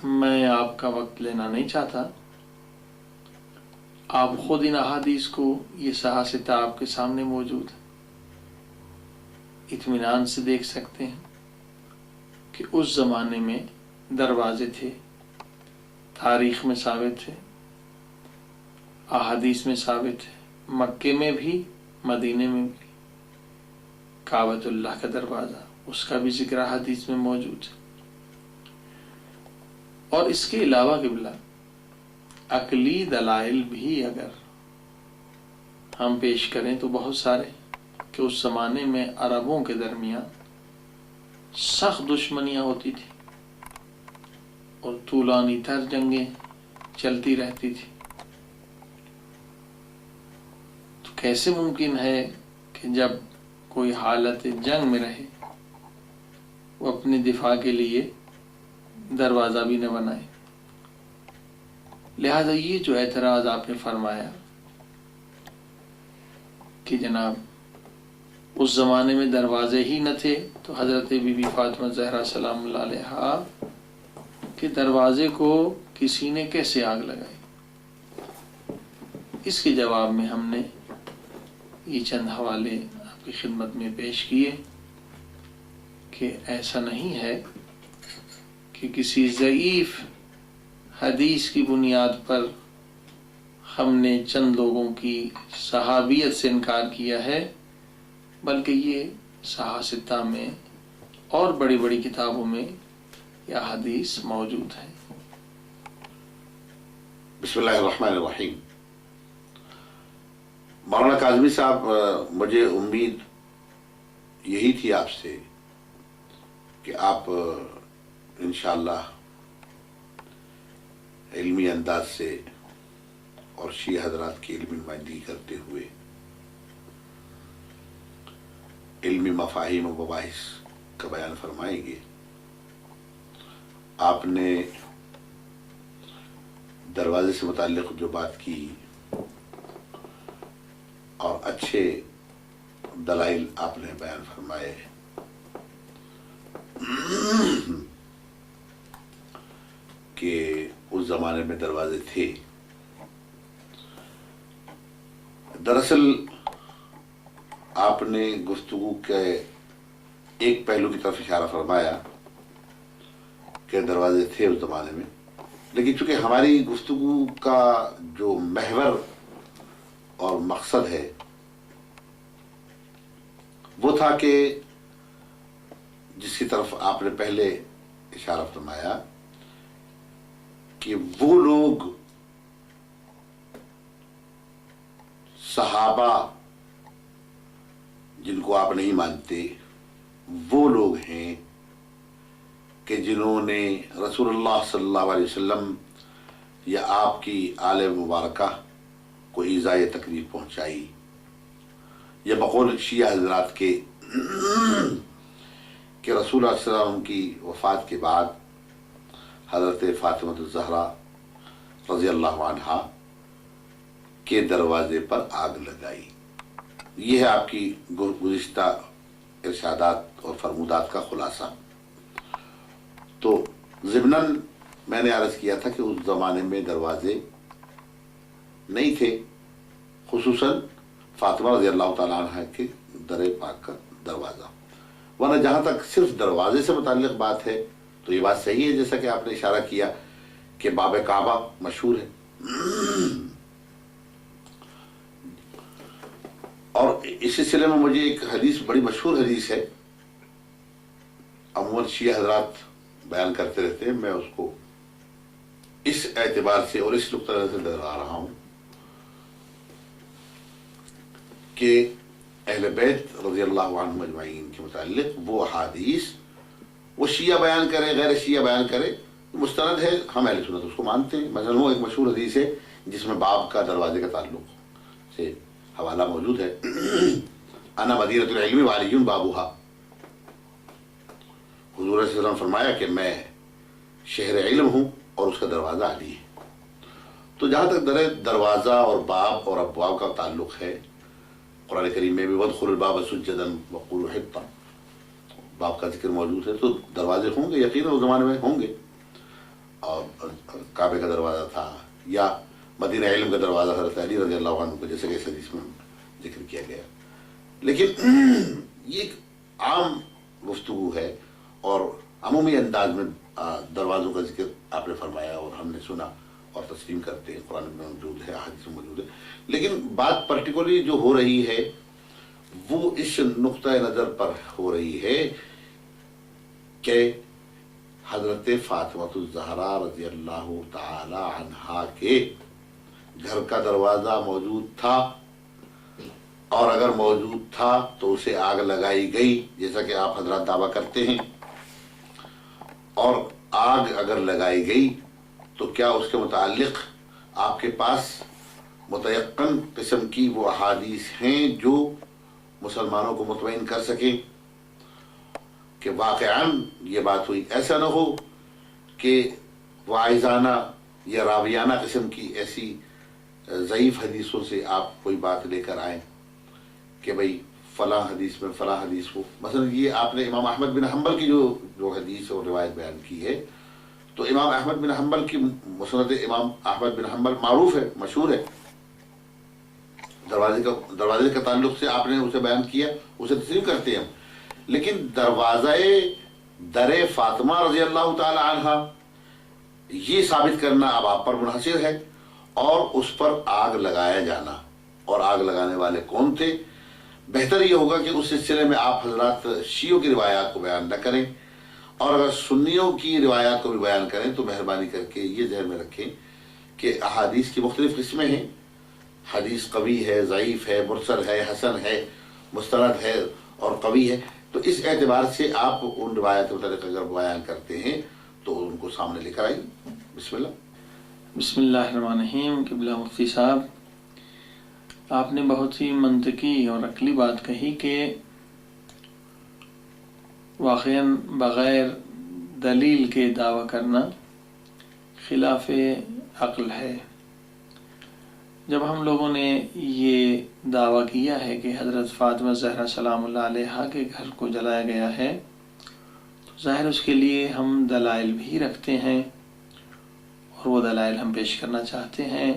میں آپ کا وقت لینا نہیں چاہتا، آپ خود ان احادیث کو، یہ صحافتہ آپ کے سامنے موجود ہے، اطمینان سے دیکھ سکتے ہیں کہ اس زمانے میں دروازے تھے، تاریخ میں ثابت ہے، احادیث میں ثابت ہے، مکے میں بھی، مدینے میں بھی کعبۃ اللہ کا دروازہ، اس کا بھی ذکر حدیث میں موجود ہے۔ اور اس کے علاوہ قبلہ عقلی دلائل بھی اگر ہم پیش کریں تو بہت سارے، کہ اس زمانے میں عربوں کے درمیان سخت دشمنیاں ہوتی تھی اور طولانی تر جنگیں چلتی رہتی تھی، تو کیسے ممکن ہے کہ جب کوئی حالت جنگ میں رہے وہ اپنے دفاع کے لیے دروازہ بھی نہ بنائے؟ لہذا یہ جو اعتراض آپ نے فرمایا کہ جناب اس زمانے میں دروازے ہی نہ تھے، تو حضرت بی بی فاطمہ زہرا سلام اللہ علیہا کے دروازے کو کسی نے کیسے آگ لگائی؟ اس کے جواب میں ہم نے یہ چند حوالے آپ کی خدمت میں پیش کیے کہ ایسا نہیں ہے کہ کسی ضعیف حدیث کی بنیاد پر ہم نے چند لوگوں کی صحابیت سے انکار کیا ہے، بلکہ یہ صحافتہ میں اور بڑی بڑی کتابوں میں یہ حدیث موجود ہے۔ بسم اللہ الرحمن الرحیم۔ مولانا کاظمی صاحب، مجھے امید یہی تھی آپ سے کہ آپ انشاءاللہ علمی انداز سے اور شیعہ حضرات کی علمی نمائندگی کرتے ہوئے علمی مفاہیم و مباحث کا بیان فرمائیں گے۔ آپ نے دروازے سے متعلق جو بات کی اور اچھے دلائل آپ نے بیان فرمائے کہ اس زمانے میں دروازے تھے، دراصل آپ نے گفتگو کے ایک پہلو کی طرف اشارہ فرمایا کہ دروازے تھے اس زمانے میں، لیکن چونکہ ہماری گفتگو کا جو محور اور مقصد ہے وہ تھا کہ جس کی طرف آپ نے پہلے اشارہ فرمایا کہ وہ لوگ صحابہ جن کو آپ نہیں مانتے وہ لوگ ہیں کہ جنہوں نے رسول اللہ صلی اللہ علیہ وسلم یا آپ کی آل مبارکہ کو ایذاء تکلیف پہنچائی، یا بقول شیعہ حضرات کے کہ رسول اللہ صلی اللہ علیہ وسلم کی وفات کے بعد حضرت فاطمہ الزہرا رضی اللہ عنہا کے دروازے پر آگ لگائی۔ یہ ہے آپ کی گزشتہ ارشادات اور فرمودات کا خلاصہ۔ تو ضمناً میں نے عرض کیا تھا کہ اس زمانے میں دروازے نہیں تھے، خصوصاً فاطمہ رضی اللہ تعالیٰ عنہ کے در پاک کا دروازہ، ورنہ جہاں تک صرف دروازے سے متعلق بات ہے تو یہ بات صحیح ہے جیسا کہ آپ نے اشارہ کیا کہ باب کعبہ مشہور ہے، اور اس سلسلے میں مجھے ایک حدیث، بڑی مشہور حدیث ہے، عموماً شیعہ حضرات بیان کرتے رہتے ہیں، میں اس کو اس اعتبار سے اور اس نقطہ نظر سے دہرا رہا ہوں کہ اہل بیت رضی اللہ عنہم اجمعین کے متعلق وہ احادیث وہ شیعہ بیان کرے، غیر شیعہ بیان کرے، مستند ہے، ہم اہل سنت اس کو مانتے ہیں۔ مثلا وہ ایک مشہور حدیث ہے جس میں باب کا، دروازے کا تعلق سے حوالہ موجود ہے، انا مدینۃ العلم وعلی بابوہا، حضور صلی اللہ علیہ وسلم فرمایا کہ میں شہر علم ہوں اور اس کا دروازہ علی ہے۔ تو جہاں تک دروازہ اور باب اور ابواب کا تعلق ہے، قرآن کریم میں بھی وَادْخُلُوا الْبَابَ سُجَّدًا وَقُولُوا حِطَّةً، باب کا ذکر موجود ہے، تو دروازے ہوں گے، یقیناً اس زمانے میں ہوں گے، اور کعبے کا دروازہ تھا یا مدینہ علم کا دروازہ حضرت علی رضی اللہ عنہ کو، جیسے کہ اس حدیث میں ذکر کیا گیا۔ لیکن یہ ایک عام گفتگو ہے اور عمومی انداز میں دروازوں کا ذکر آپ نے فرمایا اور ہم نے سنا اور تسلیم کرتے ہیں، قرآن میں موجود ہے، احادیث میں موجود ہے، لیکن بات پرٹیکولرلی جو ہو رہی ہے وہ اس نقطۂ نظر پر ہو رہی ہے کہ حضرت فاطمہ الزہرا رضی اللہ تعالی عنہا کے گھر کا دروازہ موجود تھا، اور اگر موجود تھا تو اسے آگ لگائی گئی جیسا کہ آپ حضرات دعویٰ کرتے ہیں، اور آگ اگر لگائی گئی تو کیا اس کے متعلق آپ کے پاس متیقن قسم کی وہ احادیث ہیں جو مسلمانوں کو مطمئن کر سکیں کہ واقعاً یہ بات ہوئی؟ ایسا نہ ہو کہ واعظانہ یا راویانہ قسم کی ایسی ضعیف حدیثوں سے آپ کوئی بات لے کر آئیں کہ بھئی فلاں حدیث میں فلاں حدیث ہو۔ مثلا یہ آپ نے امام احمد بن حنبل کی جو حدیث اور روایت بیان کی ہے، تو امام احمد بن حنبل کی مسند امام احمد بن حنبل معروف ہے، مشہور ہے، دروازے کا تعلق سے آپ نے اسے بیان کیا، اسے تسلیم کرتے ہیں ہم، لیکن دروازہ در فاطمہ رضی اللہ تعالی عنہ یہ ثابت کرنا اب آپ پر منحصر ہے، اور اس پر آگ لگایا جانا، اور آگ لگانے والے کون تھے؟ بہتر یہ ہوگا کہ اس سلسلے میں آپ حضرات شیعوں کی روایات کو بیان نہ کریں، اور اگر سنیوں کی روایات کو بھی بیان کریں تو مہربانی کر کے یہ ذہن میں رکھیں کہ احادیث کی مختلف قسمیں ہیں، حدیث قوی ہے، ضعیف ہے، مرسل ہے، حسن ہے، مستند ہے اور قوی ہے، تو اس اعتبار سے آپ ان روایات کے متعلق اگر بیان کرتے ہیں تو ان کو سامنے لے کر آئیے۔ بسم اللہ۔ بسم اللہ الرحمن الرحیم۔ قبلہ مفتی صاحب، آپ نے بہت ہی منطقی اور عقلی بات کہی کہ واقعاً بغیر دلیل کے دعویٰ کرنا خلاف عقل ہے۔ جب ہم لوگوں نے یہ دعویٰ کیا ہے کہ حضرت فاطمہ زہرا سلام اللہ علیہا کے گھر کو جلایا گیا ہے، تو ظاہر اس کے لیے ہم دلائل بھی رکھتے ہیں، اور وہ دلائل ہم پیش کرنا چاہتے ہیں۔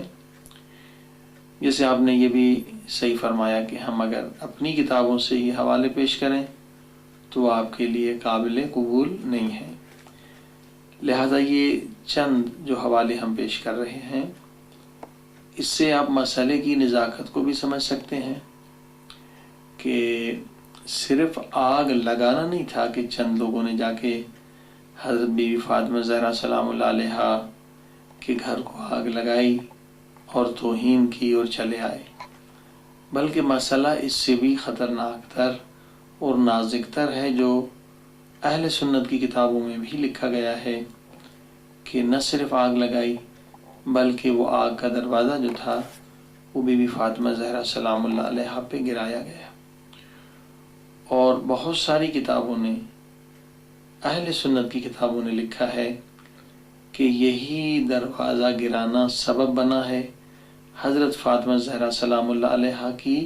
جیسے آپ نے یہ بھی صحیح فرمایا کہ ہم اگر اپنی کتابوں سے یہ حوالے پیش کریں تو وہ آپ کے لیے قابل قبول نہیں ہے، لہذا یہ چند جو حوالے ہم پیش کر رہے ہیں، اس سے آپ مسئلے کی نزاکت کو بھی سمجھ سکتے ہیں کہ صرف آگ لگانا نہیں تھا کہ چند لوگوں نے جا کے حضرت بی بی فاطمہ زہرا سلام اللہ علیہا کے گھر کو آگ لگائی اور توہین کی اور چلے آئے، بلکہ مسئلہ اس سے بھی خطرناک تر اور نازک تر ہے، جو اہل سنت کی کتابوں میں بھی لکھا گیا ہے کہ نہ صرف آگ لگائی بلکہ وہ آگ کا دروازہ جو تھا وہ بی بی فاطمہ زہرا سلام اللہ علیہا پہ گرایا گیا۔ اور بہت ساری کتابوں نے، اہل سنت کی کتابوں نے لکھا ہے کہ یہی دروازہ گرانا سبب بنا ہے حضرت فاطمہ زہرا سلام اللہ علیہا کی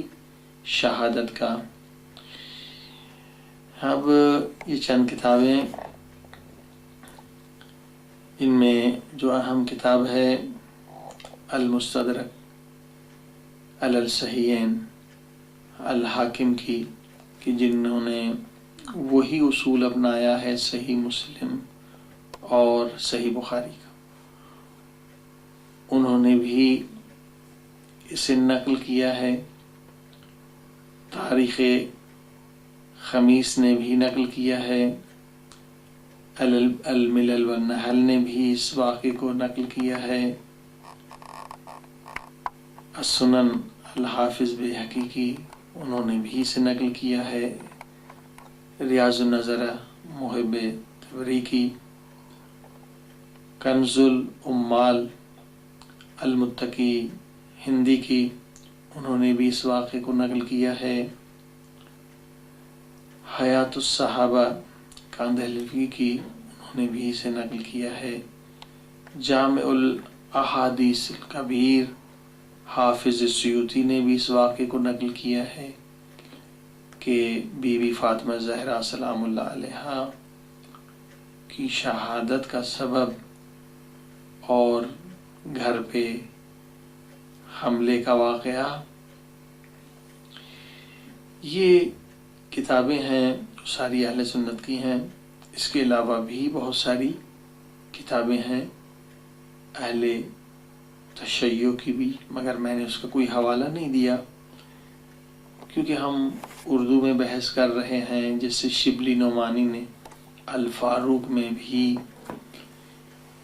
شہادت کا۔ اب یہ چند کتابیں، ان میں جو اہم کتاب ہے المستدرک علی الصحیحین الحاکم کی، کہ جنہوں نے وہی اصول اپنایا ہے صحیح مسلم اور صحیح بخاری کا، انہوں نے بھی اسے نقل کیا ہے۔ تاریخ خمیس نے بھی نقل کیا ہے، الملل والنحل نے بھی اس واقعے کو نقل کیا ہے، السنن الحافظ بیہقی کی انہوں نے بھی اسے نقل کیا ہے، ریاض النظر محب طبری کی، کنز العمال المتقی ہندی کی انہوں نے بھی اس واقعے کو نقل کیا ہے، حیات الصحابہ کاندہلوی کی انہوں نے بھی اسے نقل کیا ہے، جامع الاحادیث الکبیر حافظ سیوطی نے بھی اس واقعے کو نقل کیا ہے کہ بی بی فاطمہ زہرا سلام اللہ علیہا کی شہادت کا سبب اور گھر پہ حملے کا واقعہ، یہ کتابیں ہیں جو ساری اہل سنت کی ہیں۔ اس کے علاوہ بھی بہت ساری کتابیں ہیں اہل تشیع کی بھی، مگر میں نے اس کا کوئی حوالہ نہیں دیا کیونکہ ہم اردو میں بحث کر رہے ہیں، جس سے شبلی نعمانی نے الفاروق میں بھی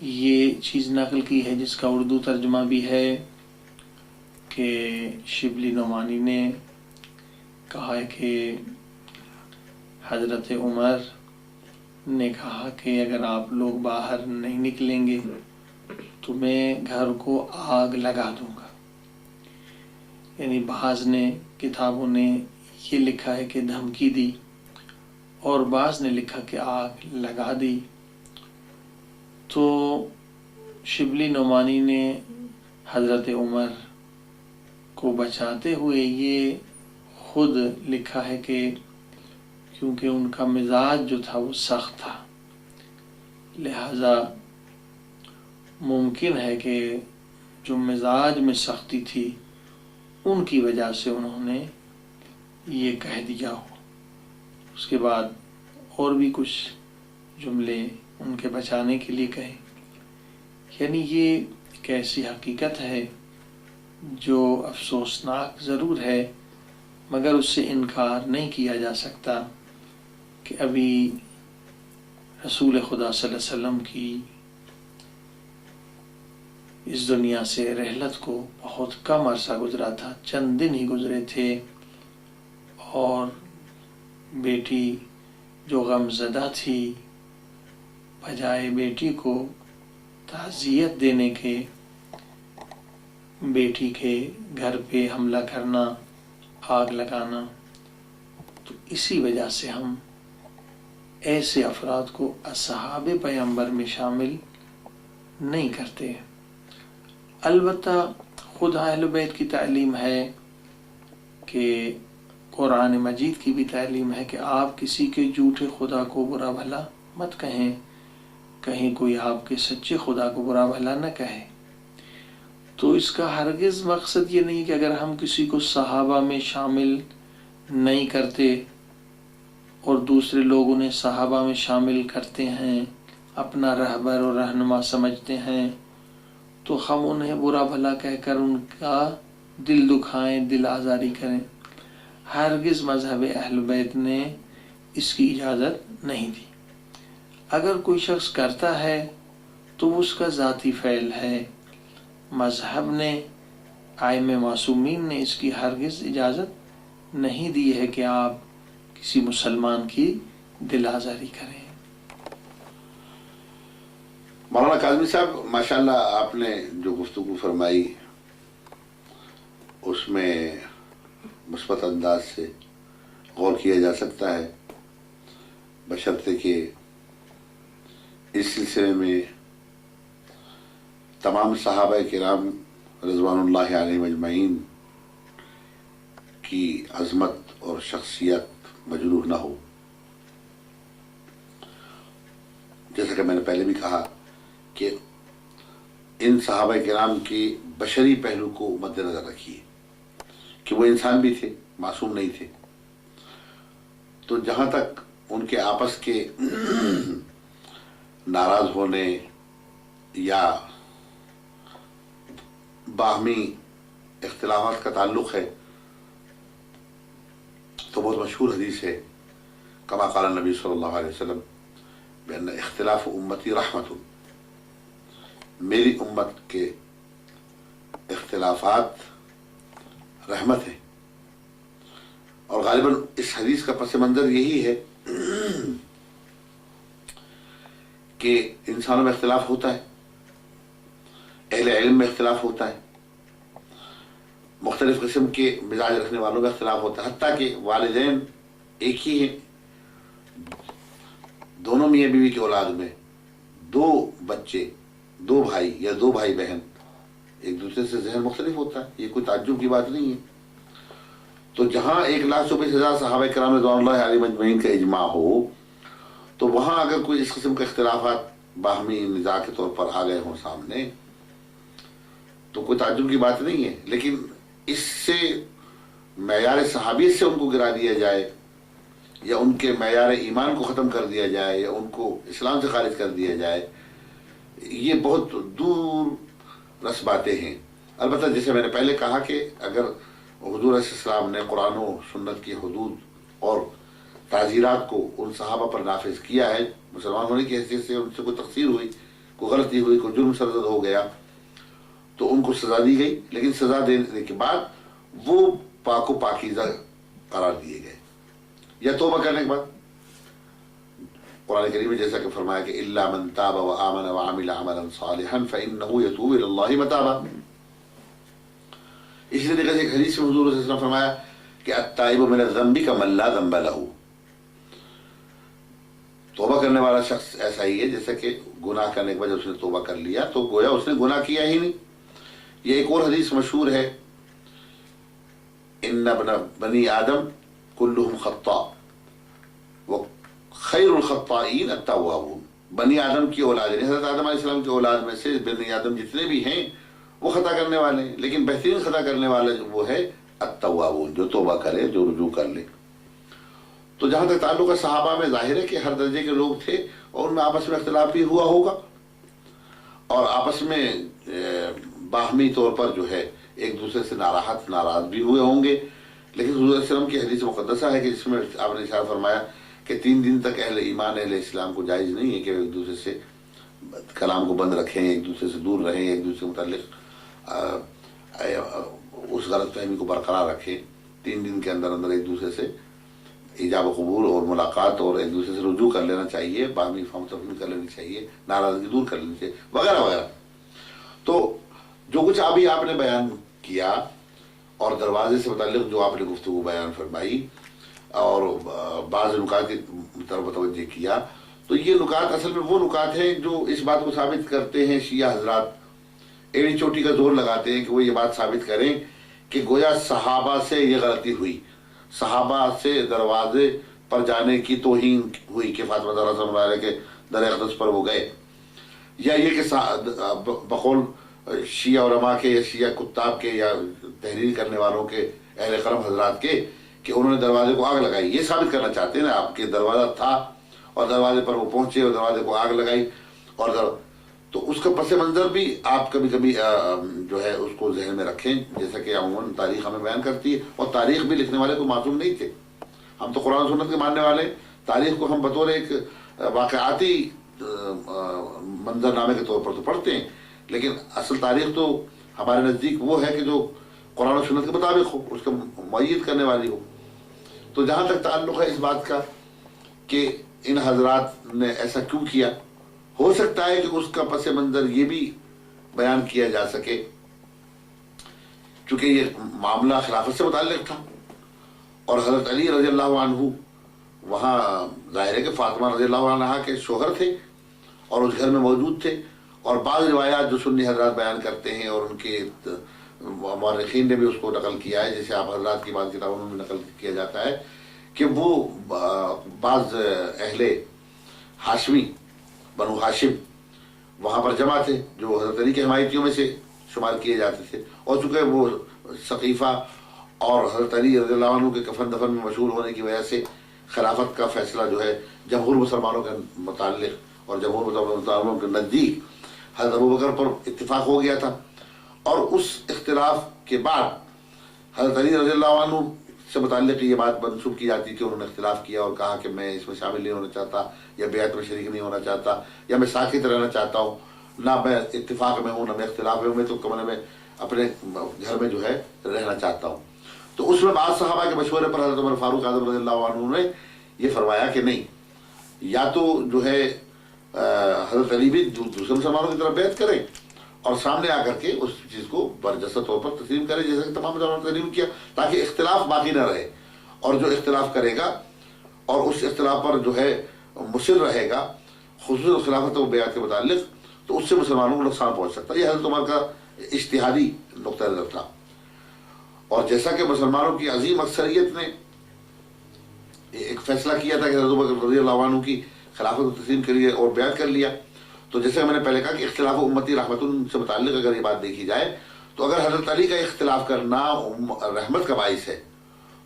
یہ چیز نقل کی ہے، جس کا اردو ترجمہ بھی ہے کہ شبلی نعمانی نے کہا ہے کہ حضرت عمر نے کہا کہ اگر آپ لوگ باہر نہیں نکلیں گے تو میں گھر کو آگ لگا دوں گا۔ یعنی بعض نے کتابوں نے یہ لکھا ہے کہ دھمکی دی، اور بعض نے لکھا کہ آگ لگا دی۔ تو شبلی نعمانی نے حضرت عمر کو بچاتے ہوئے یہ خود لکھا ہے کہ کیونکہ ان کا مزاج جو تھا وہ سخت تھا، لہذا ممکن ہے کہ جو مزاج میں سختی تھی ان کی وجہ سے انہوں نے یہ کہہ دیا ہو۔ اس کے بعد اور بھی کچھ جملے ان کے بچانے کے لیے کہے۔ یعنی یہ ایک ایسی حقیقت ہے جو افسوسناک ضرور ہے، مگر اس سے انکار نہیں کیا جا سکتا کہ ابھی رسول خدا صلی اللہ علیہ وسلم کی اس دنیا سے رحلت کو بہت کم عرصہ گزرا تھا، چند دن ہی گزرے تھے، اور بیٹی جو غم زدہ تھی، بجائے بیٹی کو تعزیت دینے کے بیٹی کے گھر پہ حملہ کرنا، آگ لگانا، تو اسی وجہ سے ہم ایسے افراد کو اصحاب پیغمبر میں شامل نہیں کرتے۔ البتہ خود اہل بیت کی تعلیم ہے کہ قرآن مجید کی بھی تعلیم ہے کہ آپ کسی کے جھوٹے خدا کو برا بھلا مت کہیں، کہیں کوئی آپ کے سچے خدا کو برا بھلا نہ کہے۔ تو اس کا ہرگز مقصد یہ نہیں کہ اگر ہم کسی کو صحابہ میں شامل نہیں کرتے اور دوسرے لوگ انہیں صحابہ میں شامل کرتے ہیں، اپنا رہبر اور رہنما سمجھتے ہیں تو ہم انہیں برا بھلا کہہ کر ان کا دل دکھائیں، دل آزاری کریں؟ ہرگز مذہب اہل بیت نے اس کی اجازت نہیں دی۔ اگر کوئی شخص کرتا ہے تو اس کا ذاتی فعل ہے، مذہب نے، ائمہ معصومین نے اس کی ہرگز اجازت نہیں دی ہے کہ آپ کسی مسلمان کی دل آزاری کریں۔ مولانا کاظمی صاحب، ماشاءاللہ آپ نے جو گفتگو فرمائی اس میں مثبت انداز سے غور کیا جا سکتا ہے، بشرطے کہ اس سلسلے میں تمام صحابہ کرام رضوان اللہ علیہم اجمعین کی عظمت اور شخصیت مجروح نہ ہو۔ جیسا کہ میں نے پہلے بھی کہا کہ ان صحابہ کرام کی بشری پہلو کو مد نظر رکھیے کہ وہ انسان بھی تھے، معصوم نہیں تھے۔ تو جہاں تک ان کے آپس کے ناراض ہونے یا باہمی اختلافات کا تعلق ہے تو بہت مشہور حدیث ہے، کما قال النبی صلی اللہ علیہ وسلم بأن اختلاف امتی رحمت، میری امت کے اختلافات رحمت ہیں۔ اور غالباً اس حدیث کا پس منظر یہی ہے کہ انسانوں میں اختلاف ہوتا ہے، اہل علم میں اختلاف ہوتا ہے، مختلف قسم کے مزاج رکھنے والوں میں اختلاف ہوتا ہے، حتیٰ کہ والدین ایک ہی ہیں، دونوں میاں بیوی کی اولاد میں دو بچے، دو بھائی یا دو بھائی بہن، ایک دوسرے سے ذہن مختلف ہوتا ہے، یہ کوئی تعجب کی بات نہیں ہے۔ تو جہاں 1,24,000 صحابہ کرام رضوان اللہ علیہم اجمعین کا اجماع ہو تو وہاں اگر کوئی اس قسم کے اختلافات باہمی نزاع کے طور پر آ گئے ہوں سامنے تو کوئی تعجب کی بات نہیں ہے، لیکن اس سے معیار صحابیت سے ان کو گرا دیا جائے یا ان کے معیار ایمان کو ختم کر دیا جائے یا ان کو اسلام سے خارج کر دیا جائے، یہ بہت دور رس باتیں ہیں۔ البتہ جیسے میں نے پہلے کہا کہ اگر حضور علیہ السلام نے قرآن و سنت کی حدود اور تعزیرات کو ان صحابہ پر نافذ کیا ہے، مسلمان ہونے کی حیثیت سے ان سے کوئی تقصیر ہوئی، کوئی غلطی ہوئی، کوئی جرم سرزد ہو گیا تو ان کو سزا دی گئی، لیکن سزا دینے کے بعد وہ پاک و پاکیزہ قرار دیے گئے یا توبہ کرنے کے بعد۔ قرآن کریم میں جیسا کہ فرمایا کہ الا من تاب وآمن وعمل عملا صالحا فإنه يتوب إلى الله متابا۔ اسی طریقے سے ایک حدیث میں حضور صلی اللہ علیہ وسلم فرمایا کہ التائب من الذنب كمن لا ذنب له، توبہ کرنے والا شخص ایسا ہی ہے جیسا کہ گناہ کرنے کے بعد اس نے توبہ کر لیا تو گویا اس نے گناہ کیا ہی نہیں۔ یہ ایک اور حدیث مشہور ہے، ان ابن بنی آدم كلهم خطاء وخیر الخطائین التوابون، بنی آدم کی اولاد یعنی حضرت آدم علیہ السلام کی اولاد میں سے بنی آدم جتنے بھی ہیں وہ خطا کرنے والے ہیں، لیکن بہترین خطا کرنے والا وہ ہے التوابون، جو توبہ کرے، جو رجوع کر لے۔ تو جہاں تک تعلق ہے صحابہ میں، ظاہر ہے کہ ہر درجے کے لوگ تھے اور ان میں آپس میں اختلاف بھی ہوا ہوگا اور آپس میں باہمی طور پر جو ہے ایک دوسرے سے ناراض بھی ہوئے ہوں گے، لیکن حضور علیہ السلام کی حدیث مقدسہ ہے کہ جس میں آپ نے ارشاد فرمایا کہ 3 دن تک اہل ایمان اہل اسلام کو جائز نہیں ہے کہ ایک دوسرے سے کلام کو بند رکھیں، ایک دوسرے سے دور رہیں، ایک دوسرے کے متعلق اس غلط فہمی کو برقرار رکھیں۔ 3 دن کے اندر ایک دوسرے سے ایجاب و قبول اور ملاقات اور ایک دوسرے سے رجوع کر لینا چاہیے، باہمی فہم تفہیم کر لینی چاہیے، ناراضگی دور کر لینی چاہیے وغیرہ وغیرہ۔ تو جو کچھ ابھی آپ نے بیان کیا اور دروازے سے متعلق جو آپ نے گفتگو بیان فرمائی اور بعض نکات کی طرف متوجہ کیا، تو یہ نکات اصل میں وہ نکات ہیں جو اس بات کو ثابت کرتے ہیں، شیعہ حضرات ایڑی چوٹی کا زور لگاتے ہیں کہ وہ یہ بات ثابت کریں کہ گویا صحابہ سے یہ غلطی ہوئی، صحابہ سے دروازے پر جانے کی توہین ہوئی کہ فاطمہ زہرا سلام اللہ علیہ کے در اقدس پر وہ گئے، یا یہ کہ بقول شیعہ علماء کے یا شیعہ کتاب کے یا تحریر کرنے والوں کے اہل قلم حضرات کے کہ انہوں نے دروازے کو آگ لگائی، یہ ثابت کرنا چاہتے ہیں نا آپ کہ دروازہ تھا اور دروازے پر وہ پہنچے اور دروازے کو آگ لگائی۔ اور اگر تو اس کا پس منظر بھی آپ کبھی کبھی جو ہے اس کو ذہن میں رکھیں، جیسا کہ عموماً تاریخ ہمیں بیان کرتی ہے، اور تاریخ بھی لکھنے والے کو معصوم نہیں تھے. ہم تو قرآن و سنت کے ماننے والے، تاریخ کو ہم بطور ایک واقعاتی منظرنامے کے طور پر تو پڑھتے ہیں، لیکن اصل تاریخ تو ہمارے نزدیک وہ ہے کہ جو قرآن و سنت کے مطابق ہو، اس کا معید کرنے والی ہو. تو جہاں تک تعلق ہے اس بات کا کہ ان حضرات نے ایسا کیوں کیا، ہو سکتا ہے کہ اس کا پس منظر یہ بھی بیان کیا جا سکے چونکہ یہ معاملہ خلافت سے متعلق تھا، اور حضرت علی رضی اللہ عنہ وہاں ظاہر ہے کہ فاطمہ رضی اللہ عنہ کے شوہر تھے اور اس گھر میں موجود تھے. اور بعض روایات جو سنی حضرات بیان کرتے ہیں اور ان کے مورخین نے بھی اس کو نقل کیا ہے، جیسے آپ حضرات کی بعض کتابوں میں نقل کیا جاتا ہے کہ وہ بعض اہل ہاشمی بنو ہاشم وہاں پر جمع تھے جو حضرت علی کے حمایتیوں میں سے شمار کیے جاتے تھے، اور چونکہ وہ ثقیفہ اور حضرت علی رضی اللہ عنہ کے کفن دفن میں مشہور ہونے کی وجہ سے خلافت کا فیصلہ جو ہے جمہور مسلمانوں کے متعلق اور جمہور مسلمانوں کے نزدیک حضرت ابوبکر پر اتفاق ہو گیا تھا. اور اس اختلاف کے بعد حضرت علی رضی اللہ عنہ سے متعلق یہ بات منسوب کی جاتی کہ انہوں نے اختلاف کیا اور کہا کہ میں اس میں شامل نہیں ہونا چاہتا، یا بیعت میں شریک نہیں ہونا چاہتا، یا میں ساکت رہنا چاہتا ہوں، نہ میں اتفاق میں ہوں نہ میں اختلاف میں ہوں، میں تو کمرے میں اپنے گھر میں جو ہے رہنا چاہتا ہوں. تو اس میں بعض صحابہ کے مشورے پر حضرت عمر فاروق اعظم رضی اللہ عنہ نے یہ فرمایا کہ نہیں، یا تو جو ہے حضرت علی بھی دوسرے مسلمانوں کی طرف بیعت کریں اور سامنے آ کر کے اس چیز کو برجستہ طور پر تسلیم کرے جیسا کہ تمام مسلمانوں نے تسلیم کیا، تاکہ اختلاف باقی نہ رہے. اور جو اختلاف کرے گا اور اس اختلاف پر جو ہے مصر رہے گا خصوصاً خلافت و بیعت کے متعلق، تو اس سے مسلمانوں کو نقصان پہنچ سکتا ہے. یہ حضرت عمر کا اجتہادی نقطہ نظر تھا. اور جیسا کہ مسلمانوں کی عظیم اکثریت نے ایک فیصلہ کیا تھا کہ حضرت عمر رضی اللہ عنہ کی خلافت کو تسلیم کریے اور بیعت کر لیا، تو جیسے میں نے پہلے کہا کہ اختلاف امتی رحمت سے متعلق اگر یہ بات دیکھی جائے تو اگر حضرت علی کا اختلاف کرنا رحمت کا باعث ہے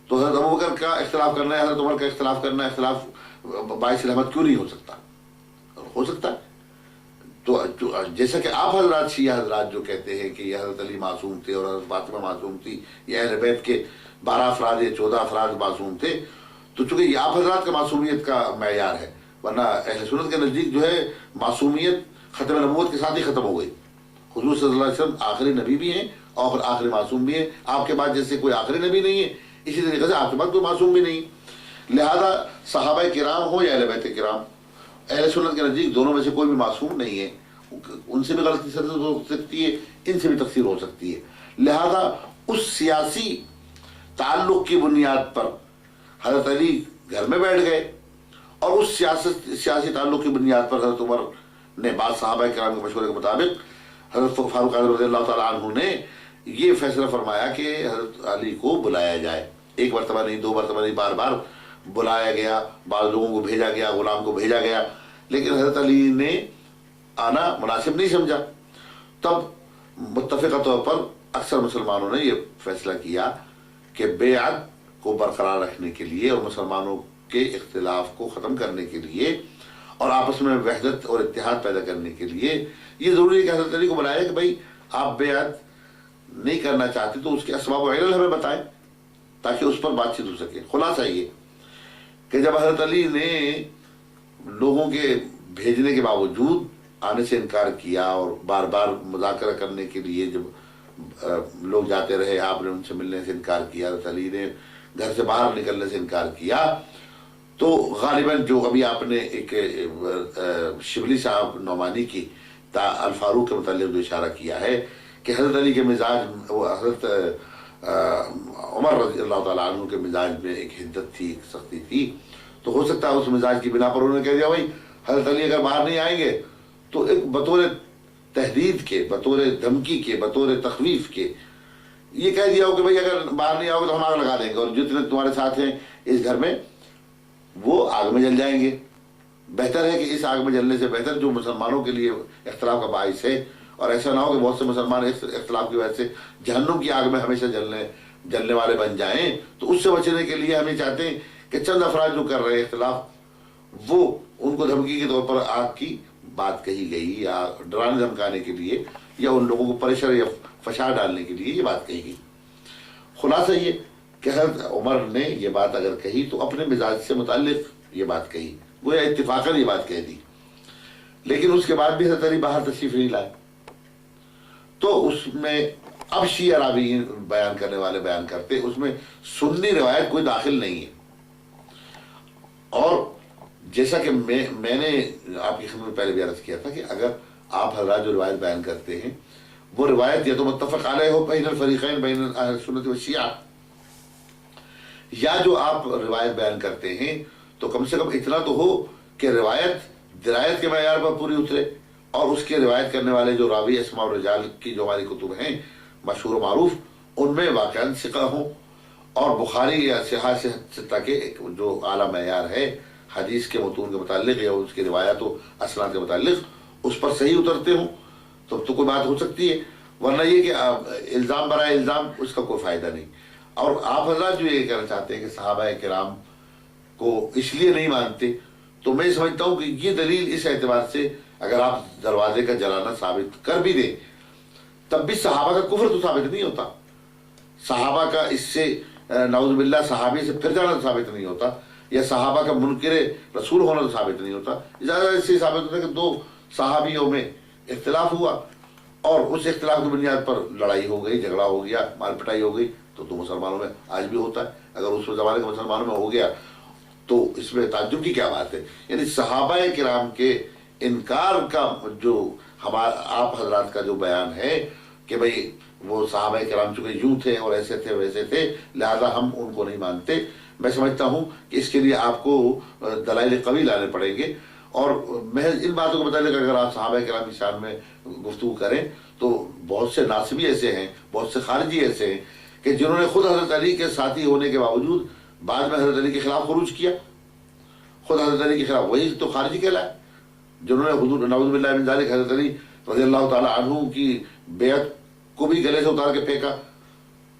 تو حضرت ابوبکر کا اختلاف کرنا ہے، حضرت عمر کا اختلاف کرنا اختلاف باعث رحمت کیوں نہیں ہو سکتا؟ ہو سکتا ہے. تو جیسا کہ آپ حضرات شیعہ حضرات جو کہتے ہیں کہ یہ حضرت علی معصوم تھے اور حضرت فاطمہ معصوم تھی، یہ اہل بیت کے 12 افراد یا 14 افراد معصوم تھے، تو چونکہ یہ آپ حضرات کا معصومیت کا معیار ہے، ورنہ اہل سنت کے نزدیک جو ہے معصومیت ختم نبوت کے ساتھ ہی ختم ہو گئی. حضور صلی اللہ علیہ وسلم آخری نبی بھی ہیں اور آخری معصوم بھی ہیں. آپ کے بعد جیسے کوئی آخری نبی نہیں ہے، اسی طریقے سے آپ کے بعد کوئی معصوم بھی نہیں. لہذا صحابہ کرام ہو یا اہل بیت کرام، اہل سنت کے نزدیک دونوں میں سے کوئی بھی معصوم نہیں ہے. ان سے بھی غلطی سرزد ہو سکتی ہے، ان سے بھی تقصیر ہو سکتی ہے. لہذا اس سیاسی تعلق کی بنیاد پر حضرت علی گھر میں بیٹھ گئے، اور اس سیاسی تعلق کی بنیاد پر حضرت عمر نے بعض صحابہ کرام کے مشورے کے مطابق حضرت فاروق اعظم رضی اللہ تعالیٰ عنہ نے یہ فیصلہ فرمایا کہ حضرت علی کو بلایا جائے. ایک مرتبہ نہیں، 2 مرتبہ نہیں، بار بار بلایا گیا، بعض لوگوں کو بھیجا گیا، غلام کو بھیجا گیا، لیکن حضرت علی نے آنا مناسب نہیں سمجھا. تب متفقہ طور پر اکثر مسلمانوں نے یہ فیصلہ کیا کہ بیعت کو برقرار رکھنے کے لیے اور مسلمانوں کے اختلاف کو ختم کرنے کے لیے اور آپس میں وحدت اور اتحاد پیدا کرنے کے لیے یہ ضروری ہے کہ حضرت علی کو بلایا کہ بھائی آپ بیعت نہیں کرنا چاہتے تو اس کے اسباب و علل ہمیں بتائیں تاکہ اس پر بات چیت ہو سکے. خلاصہ یہ کہ جب حضرت علی نے لوگوں کے بھیجنے کے باوجود آنے سے انکار کیا اور بار بار مذاکرہ کرنے کے لیے جب لوگ جاتے رہے، آپ نے ان سے ملنے سے انکار کیا، حضرت علی نے گھر سے باہر نکلنے سے انکار کیا، تو غالباً جو ابھی آپ نے ایک شبلی صاحب نعمانی کی الفاروق کے متعلق جو اشارہ کیا ہے کہ حضرت علی کے مزاج، حضرت عمر رضی اللہ تعالیٰ عنہ کے مزاج میں ایک حدت تھی، ایک سختی تھی، تو ہو سکتا ہے اس مزاج کی بنا پر انہوں نے کہہ دیا بھائی حضرت علی اگر باہر نہیں آئیں گے تو ایک بطور تحدید کے، بطور دھمکی کے، بطور تخویف کے یہ کہہ دیا ہو کہ بھائی اگر باہر نہیں آؤ گے تو ہم آگ لگا دیں گے اور جتنے تمہارے ساتھ ہیں اس گھر میں وہ آگ میں جل جائیں گے. بہتر ہے کہ اس آگ میں جلنے سے بہتر جو مسلمانوں کے لیے اختلاف کا باعث ہے، اور ایسا نہ ہو کہ بہت سے مسلمان اس اختلاف کی وجہ سے جہنم کی آگ میں ہمیشہ جلنے والے بن جائیں. تو اس سے بچنے کے لیے ہم یہ چاہتے ہیں کہ چند افراد جو کر رہے ہیں اختلاف، وہ ان کو دھمکی کے طور پر آگ کی بات کہی گئی یا ڈرانے دھمکانے کے لیے یا ان لوگوں کو پریشر یا فشار ڈالنے کے لیے یہ بات کہی گئی۔ خلاصہ یہ کہ حضرت عمر نے یہ بات اگر کہی تو اپنے مزاج سے متعلق یہ بات کہی، گویا اتفاقاً یہ بات کہہ دی، لیکن اس کے بعد بھی حضرت علی باہر تشریف نہیں لائے۔ تو اس میں اب شیعہ راویین بیان کرنے والے بیان کرتے، اس میں سنی روایت کوئی داخل نہیں ہے۔ اور جیسا کہ میں نے آپ کی خدمت میں پہلے بھی عرض کیا تھا کہ اگر آپ حضرات جو روایت بیان کرتے ہیں وہ روایت یا تو متفق علیہ ہو بین الفریقین، بین اہل سنت و شیعہ، یا جو آپ روایت بیان کرتے ہیں تو کم سے کم اتنا تو ہو کہ روایت درایت کے معیار پر پوری اترے، اور اس کے روایت کرنے والے جو راوی اسماء الرجال کی جو ہماری کتب ہیں مشہور و معروف، ان میں واقعاً ثقہ ہوں، اور بخاری یا صحاح ستہ کے جو اعلیٰ معیار ہے حدیث کے متون کے متعلق یا اس کی روایات و اسناد کے متعلق اس پر صحیح اترتے ہوں، تب تو کوئی بات ہو سکتی ہے، ورنہ یہ کہ الزام برائے الزام اس کا کوئی فائدہ نہیں۔ اور آپ حضرات جو یہ کہنا چاہتے ہیں کہ صحابہ کرام کو اس لیے نہیں مانتے، تو میں سمجھتا ہوں کہ یہ دلیل اس اعتبار سے اگر آپ دروازے کا جلانا ثابت کر بھی دیں تب بھی صحابہ کا کفر تو ثابت نہیں ہوتا، صحابہ کا اس سے نعوذ باللہ صحابی سے پھر جانا تو ثابت نہیں ہوتا، یا صحابہ کا منکر رسول ہونا تو ثابت نہیں ہوتا۔ زیادہ اس سے ثابت ہوتا ہے کہ دو صحابیوں میں اختلاف ہوا اور اس اختلاف کی بنیاد پر لڑائی ہو گئی، جھگڑا ہو گیا، مار پٹائی ہو گئی، تو مسلمانوں میں آج بھی ہوتا ہے، اگر اس زمانے کے مسلمانوں میں ہو گیا تو اس میں تعجب کی کیا بات ہے۔ یعنی صحابہ کرام کے انکار کا جو آپ حضرات کا جو بیان ہے کہ بھئی وہ صحابہ کرام چونکہ یوں تھے اور ایسے تھے ویسے تھے لہذا ہم ان کو نہیں مانتے، میں سمجھتا ہوں کہ اس کے لیے آپ کو دلائل قوی لانے پڑیں گے، اور محض ان باتوں کو متعلق اگر آپ صحابہ کرام کی شان میں گفتگو کریں تو بہت سے ناصبی ایسے ہیں، بہت سے خارجی ایسے ہیں کہ جنہوں نے خود حضرت علی کے ساتھی ہونے کے باوجود بعد میں حضرت علی کے خلاف خروج کیا، خود حضرت علی کے خلاف، وہی تو خارجی کہلائے جنہوں نے حضور نعوذ باللہ من ذالک حضرت علی رضی اللہ تعالی عنہ کی بیعت کو بھی گلے سے اتار کے پھینکا،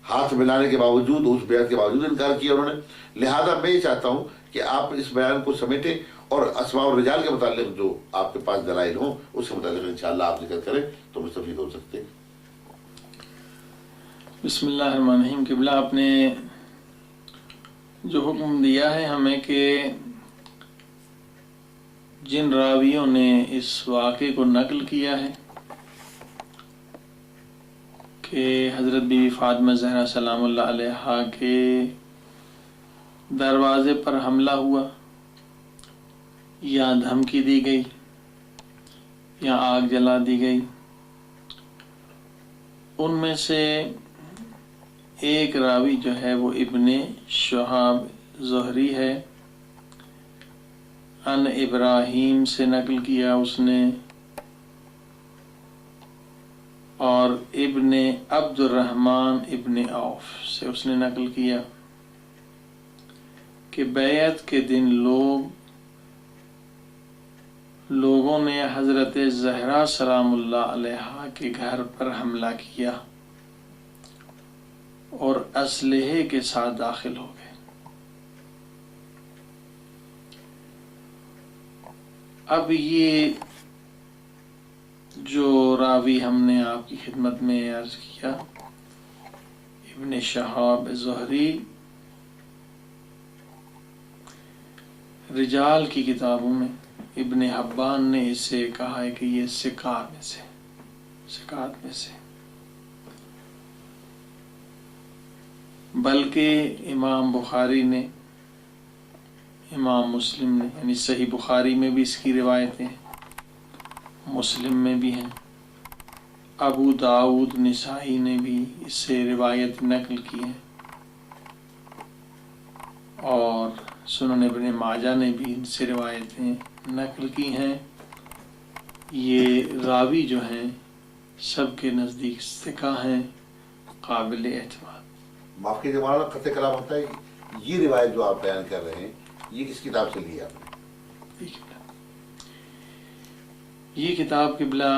ہاتھ ملانے کے باوجود اس بیعت کے باوجود انکار کیا انہوں نے۔ لہذا میں یہ چاہتا ہوں کہ آپ اس بیان کو سمیٹیں اور اسماء الرجال کے متعلق جو آپ کے پاس دلائل ہوں اس کے متعلق انشاءاللہ آپ ذکر کریں تو مستفید ہو سکتے ہیں۔ بسم اللہ الرحمن الرحیم۔ قبلہ آپ نے جو حکم دیا ہے ہمیں کہ جن راویوں نے اس واقعے کو نقل کیا ہے کہ حضرت بی بی فاطمہ زہرا سلام اللہ علیہا کے دروازے پر حملہ ہوا یا دھمکی دی گئی یا آگ جلا دی گئی، ان میں سے ایک راوی جو ہے وہ ابن شہاب زہری ہے، ان ابراہیم سے نقل کیا اس نے، اور ابن عبد الرحمن ابن عوف سے اس نے نقل کیا کہ بیعت کے دن لوگوں نے حضرت زہرا سلام اللہ علیہا کے گھر پر حملہ کیا اور اسلحے کے ساتھ داخل ہو گئے۔ اب یہ جو راوی ہم نے آپ کی خدمت میں عرض کیا ابن شہاب زہری، رجال کی کتابوں میں ابن حبان نے اسے کہا ہے کہ یہ ثقات میں سے، بلکہ امام بخاری نے، امام مسلم نے، یعنی صحیح بخاری میں بھی اس کی روایتیں ہیں، مسلم میں بھی ہیں، ابو داؤد نسائی نے بھی اس سے روایت نقل کی ہے، اور سنن ابن ماجہ نے بھی ان سے روایتیں نقل کی ہیں۔ یہ راوی جو ہیں سب کے نزدیک ثقہ ہیں، قابل اعتماد۔ معاف کیجیے مولانا، قطع کلام ہوتا ہے، یہ روایت جو آپ بیان کر رہے ہیں یہ کس کتاب سے لی ہے آپ نے؟ یہ کتاب قبلہ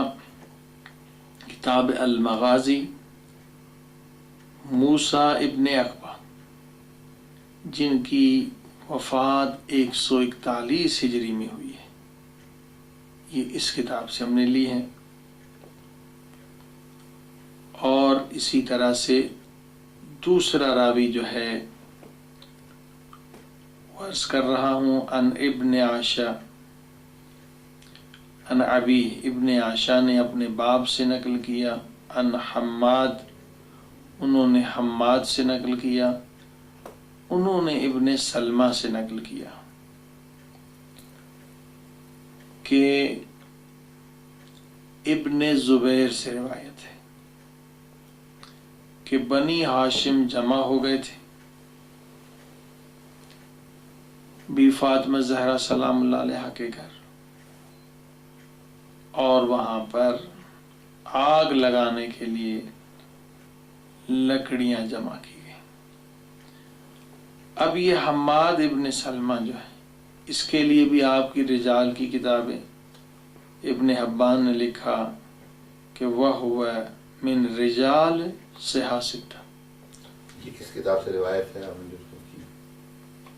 کتاب المغازی موسیٰ ابن عقبہ، جن کی وفات 141 ہجری میں ہوئی ہے، یہ اس کتاب سے ہم نے لی ہیں، اور اسی طرح سے دوسرا راوی جو ہے عرض کر رہا ہوں ان ابن عاشا ان ابی، ابن عاشا نے اپنے باپ سے نقل کیا، ان حماد، انہوں نے حماد سے نقل کیا، انہوں نے ابن سلمہ سے نقل کیا کہ ابن زبیر سے روایت ہے کہ بنی ہاشم جمع ہو گئے تھے بی فاطمہ زہرا سلام اللہ علیہا کے گھر، اور وہاں پر آگ لگانے کے لیے لکڑیاں جمع کی گئی۔ اب یہ حماد ابن سلمہ جو ہے، اس کے لیے بھی آپ کی رجال کی کتابیں ابن حبان نے لکھا کہ وہ ہوا من رجال صحاح ستہ۔ یہ کس کتاب سے روایت ہے آپ نے جو کی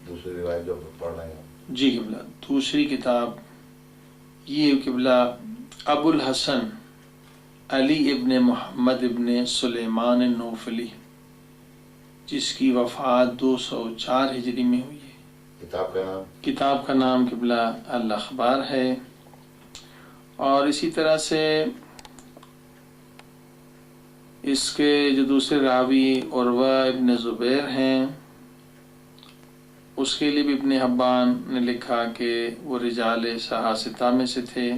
دوسری روایت جو پڑھ رہے ہیں؟ جی قبلہ، دوسری کتاب یہ قبلہ ابو الحسن علی ابن محمد ابن سلیمان النوفلی، جس کی وفات 204 ہجری میں ہوئی ہے۔ کتاب کا نام قبلہ الاخبار ہے۔ اور اسی طرح سے اس کے جو دوسرے راوی عروہ ابن زبیر ہیں، اس کے لیے بھی ابن حبان نے لکھا کہ وہ رجال صحاح ستہ میں سے تھے،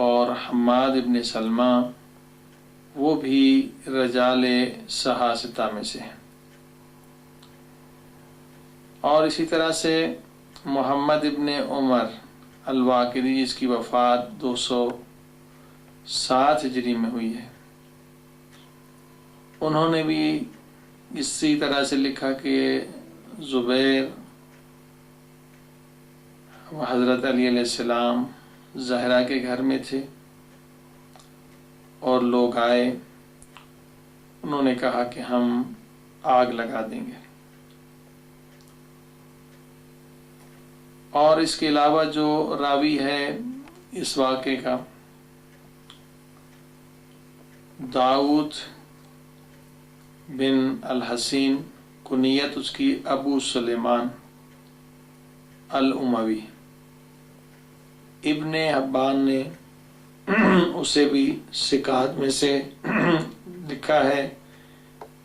اور حماد ابن سلمہ وہ بھی رجال صحاح ستہ میں سے ہیں۔ اور اسی طرح سے محمد ابن عمر الواقدی، جس کی وفات 207 ہجری میں ہوئی ہے، انہوں نے بھی اسی طرح سے لکھا کہ زبیر حضرت علی علیہ السلام زہرا کے گھر میں تھے، اور لوگ آئے، انہوں نے کہا کہ ہم آگ لگا دیں گے۔ اور اس کے علاوہ جو راوی ہے اس واقعے کا، داؤد بن الحسین، کنیت اس کی ابو سلیمان الاموی، ابن حبان نے اسے بھی ثقات میں سے لکھا ہے،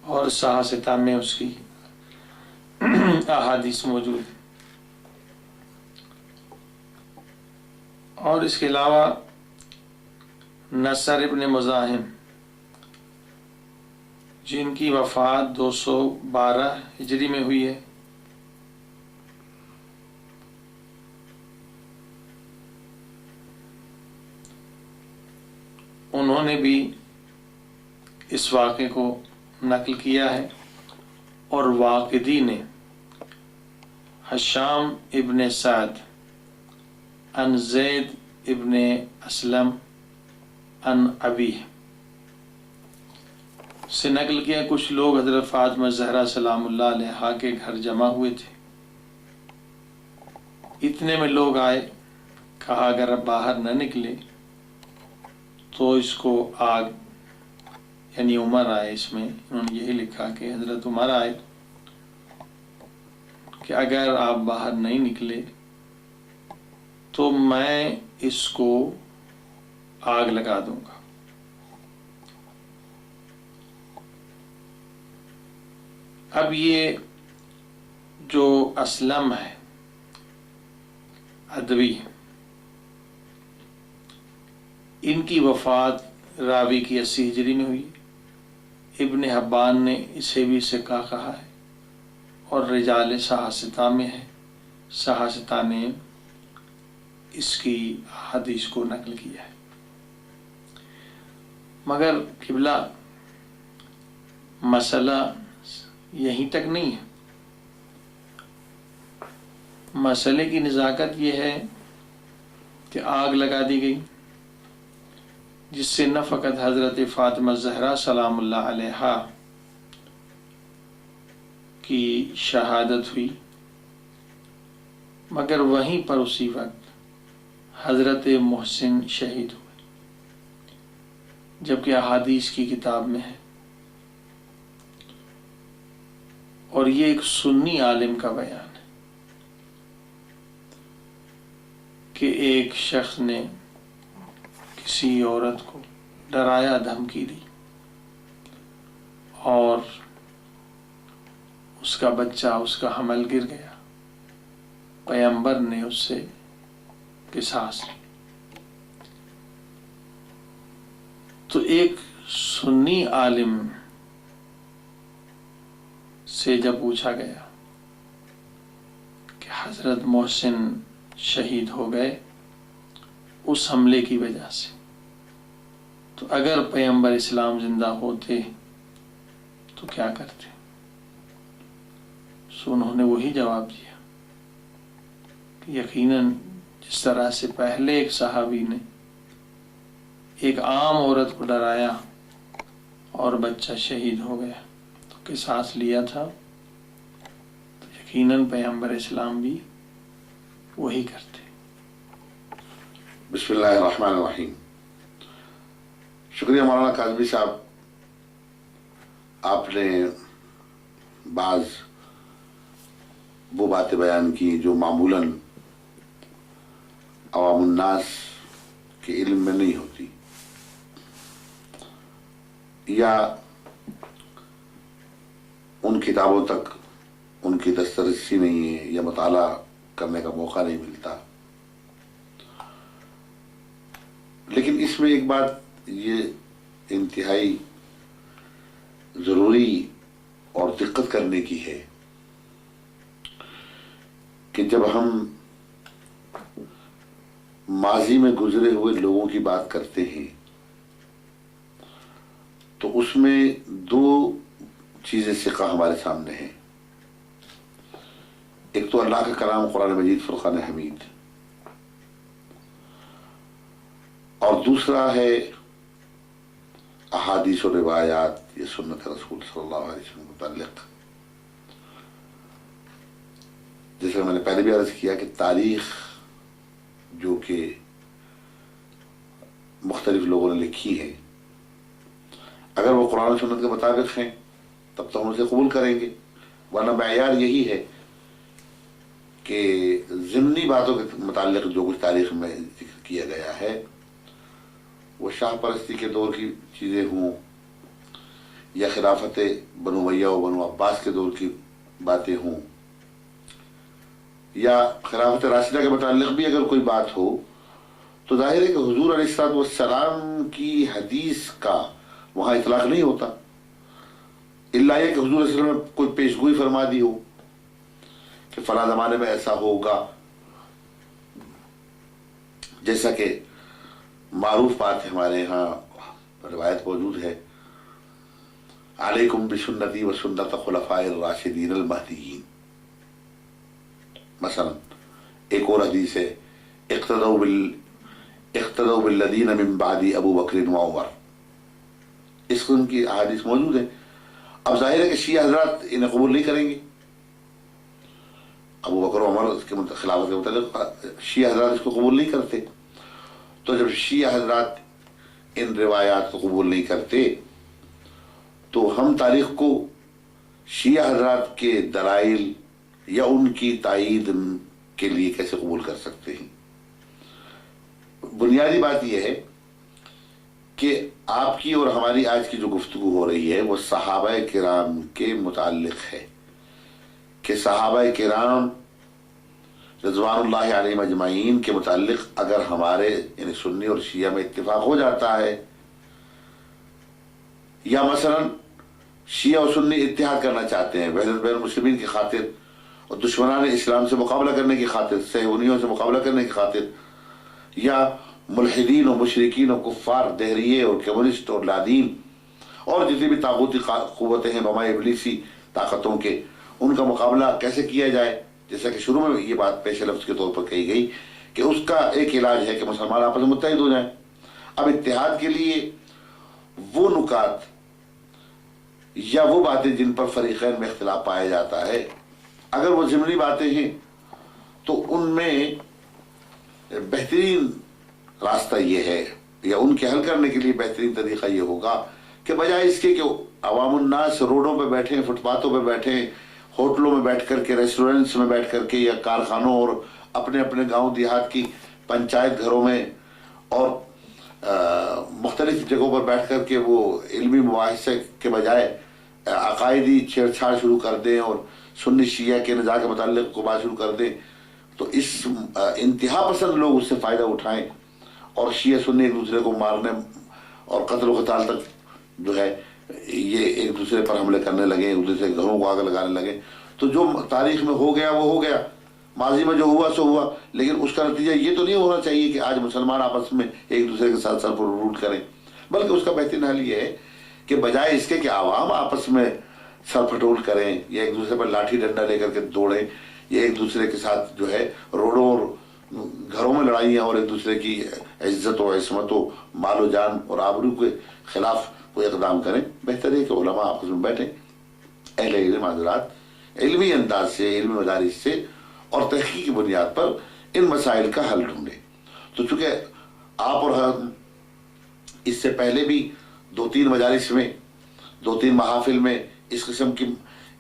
اور صحاح ستہ میں اس کی احادیث موجود ہے۔ اور اس کے علاوہ نصر ابن مزاحم، جن کی وفات 212 ہجری میں ہوئی ہے، انہوں نے بھی اس واقعے کو نقل کیا ہے، اور واقدی نے حشام ابن سعد ان زید ابن اسلم ان ابی سے نقل کیا۔ کچھ لوگ حضرت فاطمہ زہرا سلام اللہ علیہا کے گھر جمع ہوئے تھے، اتنے میں لوگ آئے، کہا اگر اب باہر نہ نکلے تو اس کو آگ، یعنی عمر آئے، اس میں انہوں نے یہی لکھا کہ حضرت عمر آئے کہ اگر آپ باہر نہیں نکلے تو میں اس کو آگ لگا دوں گا۔ اب یہ جو اسلم ہے ادوی، ان کی وفات راوی کی 80 ہجری میں ہوئی، ابن حبان نے اسے بھی ثقہ کہا ہے، اور رجال صحاح ستہ میں ہے، صحاح ستہ نے اس کی حدیث کو نقل کیا ہے۔ مگر قبلہ مسئلہ یہیں تک نہیں ہے، مسئلے کی نزاکت یہ ہے کہ آگ لگا دی گئی، جس سے نہ فقط حضرت فاطمہ زہرا سلام اللہ علیہا کی شہادت ہوئی، مگر وہیں پر اسی وقت حضرت محسن شہید ہوئے، جبکہ احادیث کی کتاب میں ہے، اور یہ ایک سنی عالم کا بیان ہے کہ ایک شخص نے کسی عورت کو ڈرایا، دھمکی دی، اور اس کا بچہ، اس کا حمل گر گیا، پیغمبر نے اس سے قصاص لی۔ تو ایک سنی عالم سے جب پوچھا گیا کہ حضرت محسن شہید ہو گئے اس حملے کی وجہ سے، تو اگر پیغمبر اسلام زندہ ہوتے تو کیا کرتے؟ سو انہوں نے وہی جواب دیا کہ یقیناً جس طرح سے پہلے ایک صحابی نے ایک عام عورت کو ڈرایا اور بچہ شہید ہو گیا تو قصاص لیا تھا، تو یقیناً پیغمبر اسلام بھی وہی کرتے۔ بسم اللہ الرحمن الرحیم۔ شکریہ مولانا کاظمی صاحب، آپ نے بعض وہ باتیں بیان کی جو معمولاً عوام الناس کے علم میں نہیں ہوتی، یا ان کتابوں تک ان کی دسترسی نہیں ہے، یا مطالعہ کرنے کا موقع نہیں ملتا۔ لیکن اس میں ایک بات یہ انتہائی ضروری اور دقت کرنے کی ہے کہ جب ہم ماضی میں گزرے ہوئے لوگوں کی بات کرتے ہیں تو اس میں دو چیزیں ثقہ ہمارے سامنے ہیں۔ ایک تو اللہ کا کلام قرآن مجید فرقان حمید، اور دوسرا ہے احادیث و روایات یہ سنت رسول صلی اللہ علیہ وسلم متعلق۔ جیسے میں نے پہلے بھی عرض کیا کہ تاریخ جو کہ مختلف لوگوں نے لکھی ہے، اگر وہ قرآن و سنت کے مطابق ہیں تب تو ہم اسے قبول کریں گے، ورنہ معیار یہی ہے کہ ضمنی باتوں کے متعلق جو کچھ تاریخ میں ذکر کیا گیا ہے وہ شاہ پرستی کے دور کی چیزیں ہوں، یا خلافت بنو امیہ و بنو عباس کے دور کی باتیں ہوں، یا خلافت راشدہ کے متعلق بھی اگر کوئی بات ہو تو ظاہر ہے کہ حضور علیہ الصلوۃ والسلام کی حدیث کا وہاں اطلاق نہیں ہوتا، الا یہ کہ حضور علیہ السلام نے کوئی پیشگوئی فرما دی ہو کہ فلاں زمانے میں ایسا ہوگا، جیسا کہ معروف بات ہے ہمارے ہاں روایت موجود ہے، علیکم بسنتی و سنت خلفاء الراشدین المہدیین۔ مثلا ایک اور حدیث ہے، اقتدوا بالذین من بعد ابو بکر و عمر، اس قسم کی احادیث موجود ہیں۔ اب ظاہر ہے کہ شیعہ حضرات انہیں قبول نہیں کریں گے، ابو بکر و عمر کے خلافت کے متعلق شیعہ حضرات اس کو قبول نہیں کرتے۔ تو جب شیعہ حضرات ان روایات کو قبول نہیں کرتے تو ہم تاریخ کو شیعہ حضرات کے دلائل یا ان کی تائید کے لیے کیسے قبول کر سکتے ہیں؟ بنیادی بات یہ ہے کہ آپ کی اور ہماری آج کی جو گفتگو ہو رہی ہے وہ صحابہ کرام کے متعلق ہے، کہ صحابہ کرام رضوان اللہ علیہم اجمعین کے متعلق اگر ہمارے یعنی سنی اور شیعہ میں اتفاق ہو جاتا ہے، یا مثلا شیعہ و سنی اتحاد کرنا چاہتے ہیں وحدت بین المسلمین کی خاطر اور دشمنان اسلام سے مقابلہ کرنے کی خاطر، صہیونیوں سے مقابلہ کرنے کی خاطر، یا ملحدین و مشرکین و کفار دہریے اور کمیونسٹ اور لادین اور جتنی بھی طاغوتی قوتیں ہیں بمائے ابلیسی طاقتوں کے، ان کا مقابلہ کیسے کیا جائے، جیسا کہ شروع میں یہ بات پیش لفظ کے طور پر کہی گئی کہ اس کا ایک علاج ہے کہ مسلمان آپس میں متحد ہو جائیں۔ اب اتحاد کے لیے وہ نکات یا وہ باتیں جن پر فریقین میں اختلاف پایا جاتا ہے، اگر وہ ضمنی باتیں ہیں تو ان میں بہترین راستہ یہ ہے یا ان کے حل کرنے کے لیے بہترین طریقہ یہ ہوگا کہ بجائے اس کے کہ عوام الناس روڈوں پہ بیٹھیں، فٹ پاتھوں پہ بیٹھیں، ہوٹلوں میں بیٹھ کر کے، ریسٹورینٹس میں بیٹھ کر کے، یا کارخانوں اور اپنے اپنے گاؤں دیہات کی پنچایت گھروں میں اور مختلف جگہوں پر بیٹھ کر کے وہ علمی مباحثے کے بجائے عقائدی چھیڑ چھاڑ شروع کر دیں اور سنی شیعہ کے نزاع کے متعلق کو بات شروع کر دیں، تو اس انتہا پسند لوگ اس سے فائدہ اٹھائیں اور شیعہ سنی ایک دوسرے کو مارنے اور قتل و قتال تک جو ہے یہ ایک دوسرے پر حملے کرنے لگے، ایک دوسرے کے گھروں کو آگ لگانے لگے، تو جو تاریخ میں ہو گیا وہ ہو گیا، ماضی میں جو ہوا سو ہوا، لیکن اس کا نتیجہ یہ تو نہیں ہونا چاہیے کہ آج مسلمان آپس میں ایک دوسرے کے ساتھ سر پر روٹ کریں، بلکہ اس کا بہترین حل یہ ہے کہ بجائے اس کے کہ عوام آپس میں سر پھٹول کریں یا ایک دوسرے پر لاٹھی ڈنڈا لے کر کے دوڑیں یا ایک دوسرے کے ساتھ جو ہے روڈوں اور گھروں میں لڑائیاں اور ایک دوسرے کی عزت و عصمت و مال و جان اور آبرو کے خلاف کوئی اقدام کریں، بہتر ہے کہ علماء آپس میں بیٹھیں، اہل علم حضرات علمی انداز سے، علمی مدارس سے اور تحقیق کی بنیاد پر ان مسائل کا حل ڈھونڈیں۔ تو چونکہ آپ اور ہم اس سے پہلے بھی 2-3 مجالس میں، 2-3 محافل میں اس قسم کی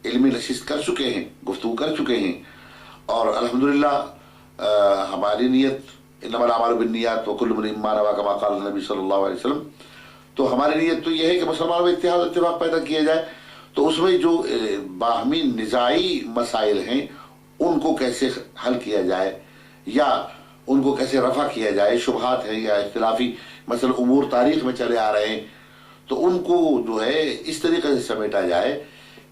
علمی نشست کر چکے ہیں، گفتگو کر چکے ہیں، اور الحمدللہ ہماری نیت انما الاعمال بالنیات وکل امرئ ما نوی کما قال النبی صلی اللہ علیہ وسلم، تو ہماری نیت تو یہ ہے کہ مسلمانوں میں اتحاد اتفاق پیدا کیا جائے، تو اس میں جو باہمی نزاعی مسائل ہیں ان کو کیسے حل کیا جائے یا ان کو کیسے رفع کیا جائے، شبہات ہیں یا اختلافی مثلا امور تاریخ میں چلے آ رہے ہیں، تو ان کو جو ہے اس طریقے سے سمیٹا جائے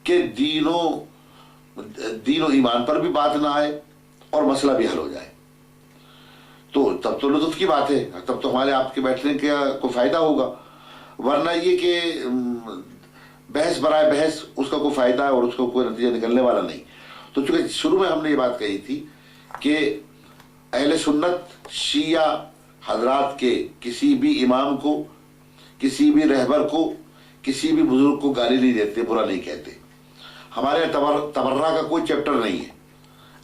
کہ دین و ایمان پر بھی بات نہ آئے اور مسئلہ بھی حل ہو جائے، تو تب تو لطف کی بات ہے، تب تو ہمارے آپ کے بیٹھنے کا کوئی فائدہ ہوگا، ورنہ یہ کہ بحث برائے بحث اس کا کوئی فائدہ ہے اور اس کو کوئی نتیجہ نکلنے والا نہیں۔ تو چونکہ شروع میں ہم نے یہ بات کہی تھی کہ اہل سنت شیعہ حضرات کے کسی بھی امام کو، کسی بھی رہبر کو، کسی بھی بزرگ کو گالی نہیں دیتے، برا نہیں کہتے، ہمارے تبرہ کا کوئی چیپٹر نہیں ہے،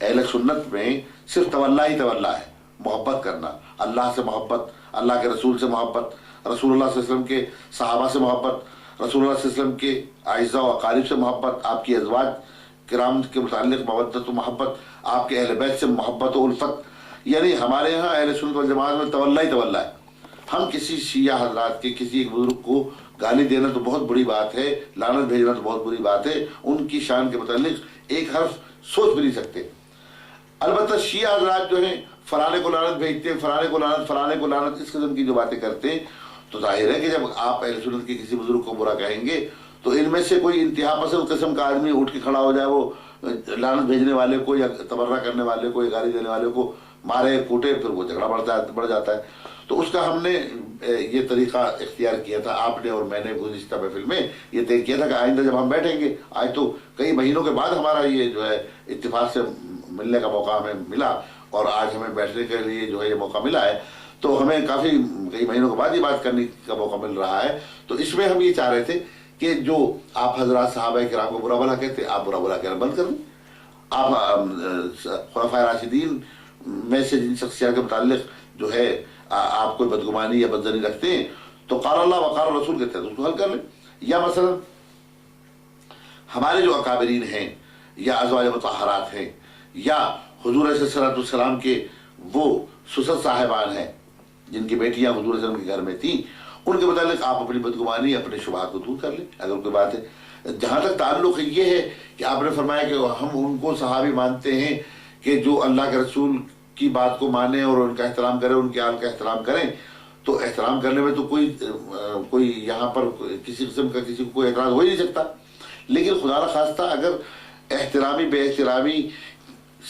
اہل سنت میں صرف تولا ہی تولا ہے، محبت کرنا، اللہ سے محبت، اللہ کے رسول سے محبت، رسول اللہ صلی اللہ علیہ وسلم کے صحابہ سے محبت، رسول اللہ صلی اللہ علیہ وسلم کے اعزاء و اقارب سے محبت، آپ کی ازواج کرام کے متعلق مودت و محبت، آپ کے اہل بیت سے محبت و الفت، یعنی ہمارے ہاں اہل سنت والجماعت میں تولا ہی تولا ہے۔ ہم کسی شیعہ حضرات کے کسی ایک بزرگ کو گالی دینا تو بہت بڑی بات ہے، لعنت بھیجنا تو بہت بڑی بات ہے، ان کی شان کے متعلق ایک حرف سوچ بھی نہیں سکتے۔ البتہ شیعہ حضرات جو ہیں فلانے کو لعنت بھیجتے ہیں، فلانے کو لعنت، فلانے کو لعنت، اس قسم کی جو باتیں کرتے ہیں، تو ظاہر ہے کہ جب آپ اہل سنت کے کسی بزرگ کو برا کہیں گے تو ان میں سے کوئی انتہا پسند قسم کا آدمی اٹھ کے کھڑا ہو جائے، وہ لعنت بھیجنے والے کو یا تبرہ کرنے والے کو یا گالی دینے والے کو مارے کوٹے، پھر وہ جھگڑا بڑھ جاتا ہے۔ تو اس کا ہم نے یہ طریقہ اختیار کیا تھا، آپ نے اور میں نے گزشتہ محفل میں یہ طے کیا تھا کہ آئندہ جب ہم بیٹھیں گے، آج تو کئی مہینوں کے بعد ہمارا یہ جو ہے اتفاق سے ملنے کا موقع ہمیں ملا اور آج ہمیں بیٹھنے کے لیے جو ہے یہ موقع ملا ہے، تو ہمیں کئی مہینوں کے بعد یہ بات کرنے کا موقع مل رہا ہے۔ تو اس میں ہم یہ چاہ رہے تھے کہ جو آپ حضرات صحابہ کرام کو برا بھلا کہتے، آپ برا بھلا کہنا بند کر دیں، آپ خلفائے راشدین میں سے جن شخصیات کے متعلق جو ہے آپ کوئی بدگمانی یا بدظنی رکھتے ہیں تو قال اللہ وقال رسول کہتے ہیں، اس کو حل کر لیں، یا مثلا ہمارے جو اکابرین ہیں یا ازواج مطہرات ہیں یا حضور علیہ الصلوۃ والسلام کے وہ سسر صاحبان ہیں جن کی بیٹیاں حضور علیہ السلام کے گھر میں تھیں، ان کے متعلق آپ اپنی بدگمانی، اپنے شبہات کو دور کر لیں اگر کوئی بات ہے۔ جہاں تک تعلق یہ ہے کہ آپ نے فرمایا کہ ہم ان کو صحابی مانتے ہیں کہ جو اللہ کے رسول کی بات کو مانیں اور ان کا احترام کریں، ان کے آل کا احترام کریں، تو احترام کرنے میں تو کوئی یہاں پر کسی قسم کا کسی کو کوئی اعتراض ہو ہی نہیں سکتا، لیکن خدا نہ خواستہ اگر احترامی بے احترامی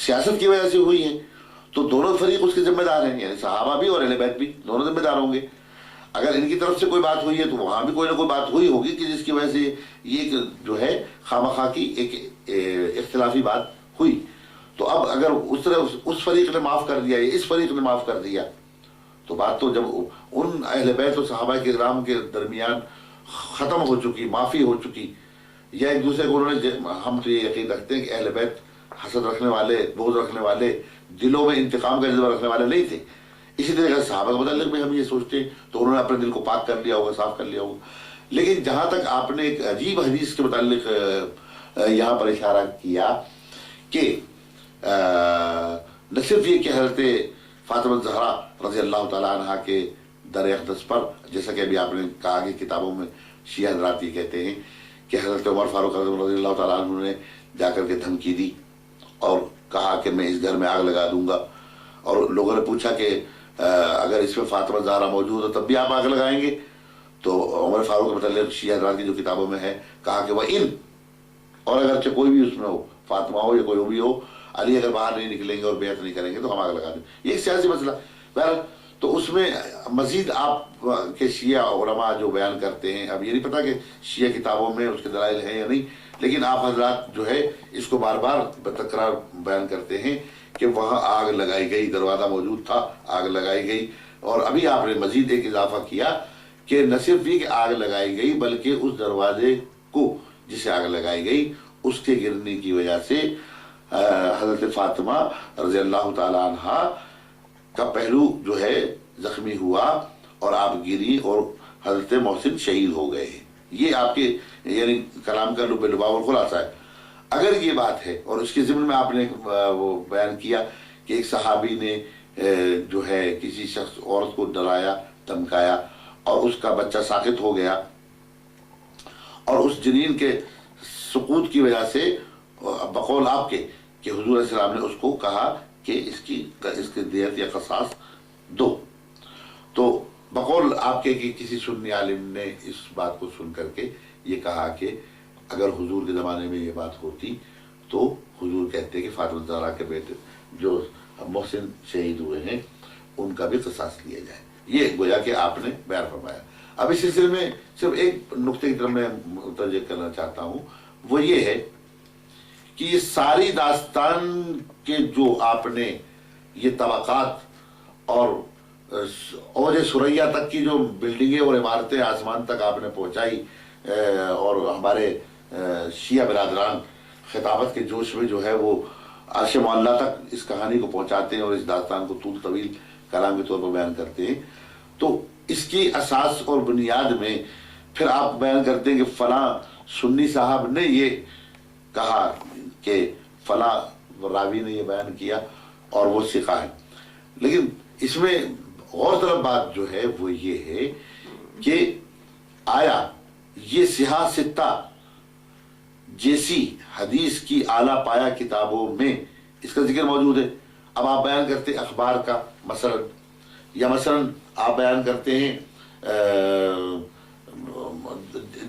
سیاست کی وجہ سے ہوئی ہے تو دونوں فریق اس کے ذمہ دار ہیں، یعنی صحابہ بھی اور اہل بیت بھی دونوں ذمہ دار ہوں گے۔ اگر ان کی طرف سے کوئی بات ہوئی ہے تو وہاں بھی کوئی نہ کوئی بات ہوئی ہوگی کہ جس کی وجہ سے یہ جو ہے خواہ کی ایک اختلافی بات ہوئی۔ تو اب اگر اس فریق نے معاف کر دیا یا اس فریق نے معاف کر دیا تو بات تو جب ان اہل بیت اور صحابہ کرام کے درمیان ختم ہو چکی، معافی ہو چکی، یا ایک دوسرے کو انہوں نے، ہم تو یہ یقین رکھتے ہیں کہ اہل بیت حسد رکھنے والے، بغض رکھنے والے، دلوں میں انتقام کا جذبہ رکھنے والے نہیں تھے، اسی طرح صحابہ کے متعلق بھی ہم یہ سوچتے ہیں تو انہوں نے اپنے دل کو پاک کر لیا ہوگا، صاف کر لیا ہوگا. لیکن جہاں تک آپ نے ایک عجیب حدیث کے متعلق یہاں پر اشارہ کیا کہ نہ صرف یہ کہ حضرت فاطمہ زہرا رضی اللہ تعالیٰ عنہ کے در اقدس پر، جیسا کہ ابھی آپ نے کہا کہ کتابوں میں شیعہ حضرات یہ کہتے ہیں کہ حضرت عمر فاروق رضی اللہ تعالیٰ عنہ نے جا کر کے دھمکی دی اور کہا کہ میں اس گھر میں آگ لگا دوں گا، اور لوگوں نے پوچھا کہ اگر اس میں فاطمہ زہرا موجود ہو تب بھی آپ آگ لگائیں گے؟ تو عمر فاروق کے متعلق شیعہ حضرات کی جو کتابوں میں ہے کہا کہ وہ اور اگرچہ کوئی بھی اس میں ہو، فاطمہ ہو یا کوئی بھی ہو، علی اگر باہر نہیں نکلیں گے اور بیعت نہیں کریں گے تو ہم آگ لگا دیں. یہ ایک سیاسی مسئلہ بہرحال. تو اس میں مزید آپ کے شیعہ علماء جو بیان کرتے ہیں، اب یہ نہیں پتا کہ شیعہ کتابوں میں اس کے دلائل ہیں یا نہیں، لیکن آپ حضرات جو ہے اس کو بار بار بتکرار بیان کرتے ہیں کہ وہاں آگ لگائی گئی، دروازہ موجود تھا، آگ لگائی گئی. اور ابھی آپ نے مزید ایک اضافہ کیا کہ نہ صرف یہ کہ آگ لگائی گئی بلکہ اس دروازے کو جسے آگ لگائی گئی اس کے گرنے کی وجہ سے حضرت فاطمہ رضی اللہ تعالی عنہ کا پہلو جو ہے زخمی ہوا اور آپ گری اور حضرت محسن شہید ہو گئے. یہ آپ کے یعنی کلام کا لب لباب اور خلاصہ ہے. اگر یہ بات ہے اور اس کے ضمن میں آپ نے وہ بیان کیا کہ ایک صحابی نے جو ہے کسی شخص عورت کو ڈرایا دھمکایا اور اس کا بچہ ساقط ہو گیا اور اس جنین کے سقوط کی وجہ سے بقول آپ کے کہ حضور علیہ السلام نے اس کو کہا کہ اس کی دیت یا قصاص دو. تو بقول آپ کے کہ کسی سنی عالم نے اس بات کو سن کر کے یہ کہا کہ اگر حضور کے زمانے میں یہ بات ہوتی تو حضور کہتے کہ فاطمہ زہرا کے بیٹے جو محسن شہید ہوئے ہیں ان کا بھی قصاص لیا جائے. یہ گویا کہ آپ نے بیان فرمایا. اب اس سلسلے میں صرف ایک نقطے کی طرف میں متوجہ کرنا چاہتا ہوں، وہ یہ ہے کہ یہ ساری داستان کے جو آپ نے یہ طبقات اور اوج ثریا تک کی جو بلڈنگیں اور عمارتیں آسمان تک آپ نے پہنچائی اور ہمارے شیعہ برادران خطابت کے جوش میں جو ہے وہ عرش معلیٰ تک اس کہانی کو پہنچاتے ہیں اور اس داستان کو طول طویل کلام کے طور پر بیان کرتے ہیں، تو اس کی اساس اور بنیاد میں پھر آپ بیان کرتے ہیں کہ فلاں سنی صاحب نے یہ کہا کہ فلاں راوی نے یہ بیان کیا اور وہ ثقہ ہے. لیکن اس میں غور طلب بات جو ہے وہ یہ ہے کہ آیا یہ سیاہ ستہ جیسی حدیث کی اعلیٰ پایا کتابوں میں اس کا ذکر موجود ہے؟ اب آپ بیان کرتے ہیں اخبار کا مثلا، یا مثلا آپ بیان کرتے ہیں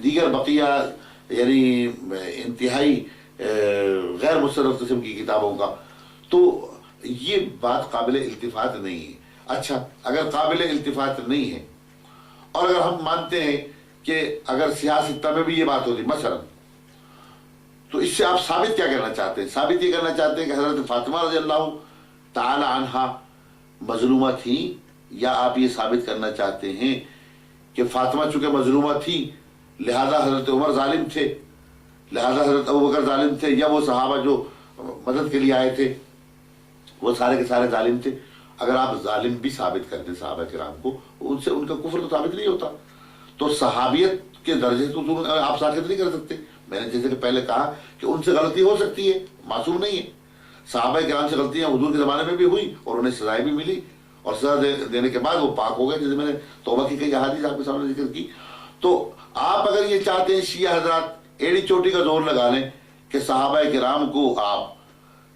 دیگر بقیہ یعنی انتہائی غیر مستند قسم کی کتابوں کا، تو یہ بات قابل التفات نہیں ہے. اچھا اگر قابل التفات نہیں ہے اور اگر ہم مانتے ہیں کہ اگر سیاستہ میں بھی یہ بات ہوتی مثلا، تو اس سے آپ ثابت کیا کرنا چاہتے ہیں؟ ثابت یہ کرنا چاہتے ہیں کہ حضرت فاطمہ رضی اللہ تعالی عنہا مظلومہ تھی، یا آپ یہ ثابت کرنا چاہتے ہیں کہ فاطمہ چونکہ مظلومہ تھی لہذا حضرت عمر ظالم تھے، لہذا حضرت ابوبکر ظالم تھے، یا وہ صحابہ جو مدد کے لیے آئے تھے وہ سارے کے سارے ظالم تھے؟ اگر آپ ظالم بھی ثابت کرتے صحابہ کرام کو، ان سے ان کا کفر تو ثابت نہیں ہوتا. تو صحابیت کے درجے تو آپ ثابت نہیں کر سکتے. میں نے جیسے کہ پہلے کہا کہ ان سے غلطی ہو سکتی ہے، معصوم نہیں ہے. صحابہ کرام سے غلطیاں حضور کے زمانے میں بھی ہوئی اور انہیں سزائیں بھی ملی، اور سزا دینے کے بعد وہ پاک ہو گئے، جیسے میں نے توبہ کی کئی احادیث آپ کے سامنے ذکر کی. تو آپ اگر یہ چاہتے ہیں شیعہ حضرات ایڑی چوٹی کا زور لگا لیں کہ صحابہ کرام کو آپ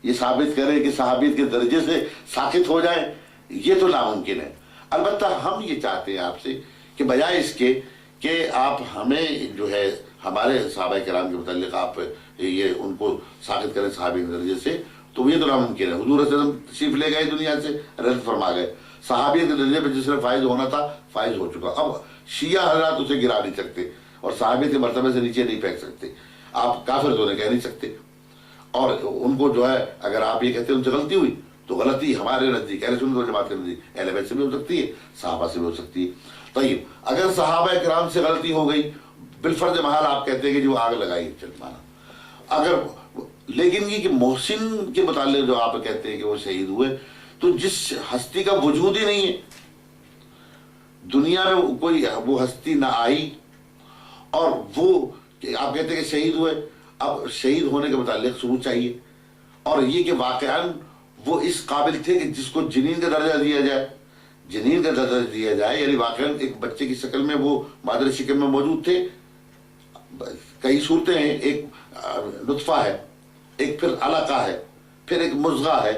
یہ ثابت کریں کہ صحابیت کے درجے سے ساقط ہو جائیں، یہ تو ناممکن ہے. البتہ ہم یہ چاہتے ہیں آپ سے کہ بجائے اس کے کہ آپ ہمیں جو ہے ہمارے صحابہ کرام کے متعلق آپ یہ ان کو ساقط کریں صحابی کے درجے سے، تو یہ تو ناممکن ہے. حضور صلی اللہ علیہ وسلم تشریف لے گئے دنیا سے، رحمت فرما گئے، صحابیت کے درجے پہ جس نے فائز ہونا تھا فائز ہو چکا. اب شیعہ حضرات اسے گرا نہیں سکتے اور صحابیت کے مرتبے سے نیچے نہیں پھینک سکتے. آپ کافر تو کہہ نہیں سکتے، اور ان کو جو ہے اگر آپ یہ کہتے ہیں ان سے غلطی ہوئی تو غلطی ہمارے نزدیک اہل سنت والجماعت کے نزدیک اہل بیت سے بھی ہو سکتی ہے، صحابہ سے بھی ہو سکتی ہے. طیب اگر صحابہ کرام سے غلطی ہو گئی بالفرض محال آپ کہتے ہیں کہ جو آگ لگائی چل مانا. اگر لیکن یہ کہ محسن کے متعلق جو آپ کہتے ہیں کہ وہ شہید ہوئے، تو جس ہستی کا وجود ہی نہیں ہے، دنیا میں کوئی وہ ہستی نہ آئی، اور وہ آپ کہتے ہیں کہ شہید ہوئے، اب شہید ہونے کے متعلق ثبوت چاہیے، اور یہ کہ واقعاً وہ اس قابل تھے کہ جس کو جنین کا درجہ دیا جائے، جنین کا درجہ دیا جائے، یعنی واقعاً ایک بچے کی شکل میں وہ مادر شکم میں موجود تھے۔ کئی صورتیں ہیں، ایک نطفہ ہے، ایک پھر علقہ ہے، پھر ایک مضغہ ہے،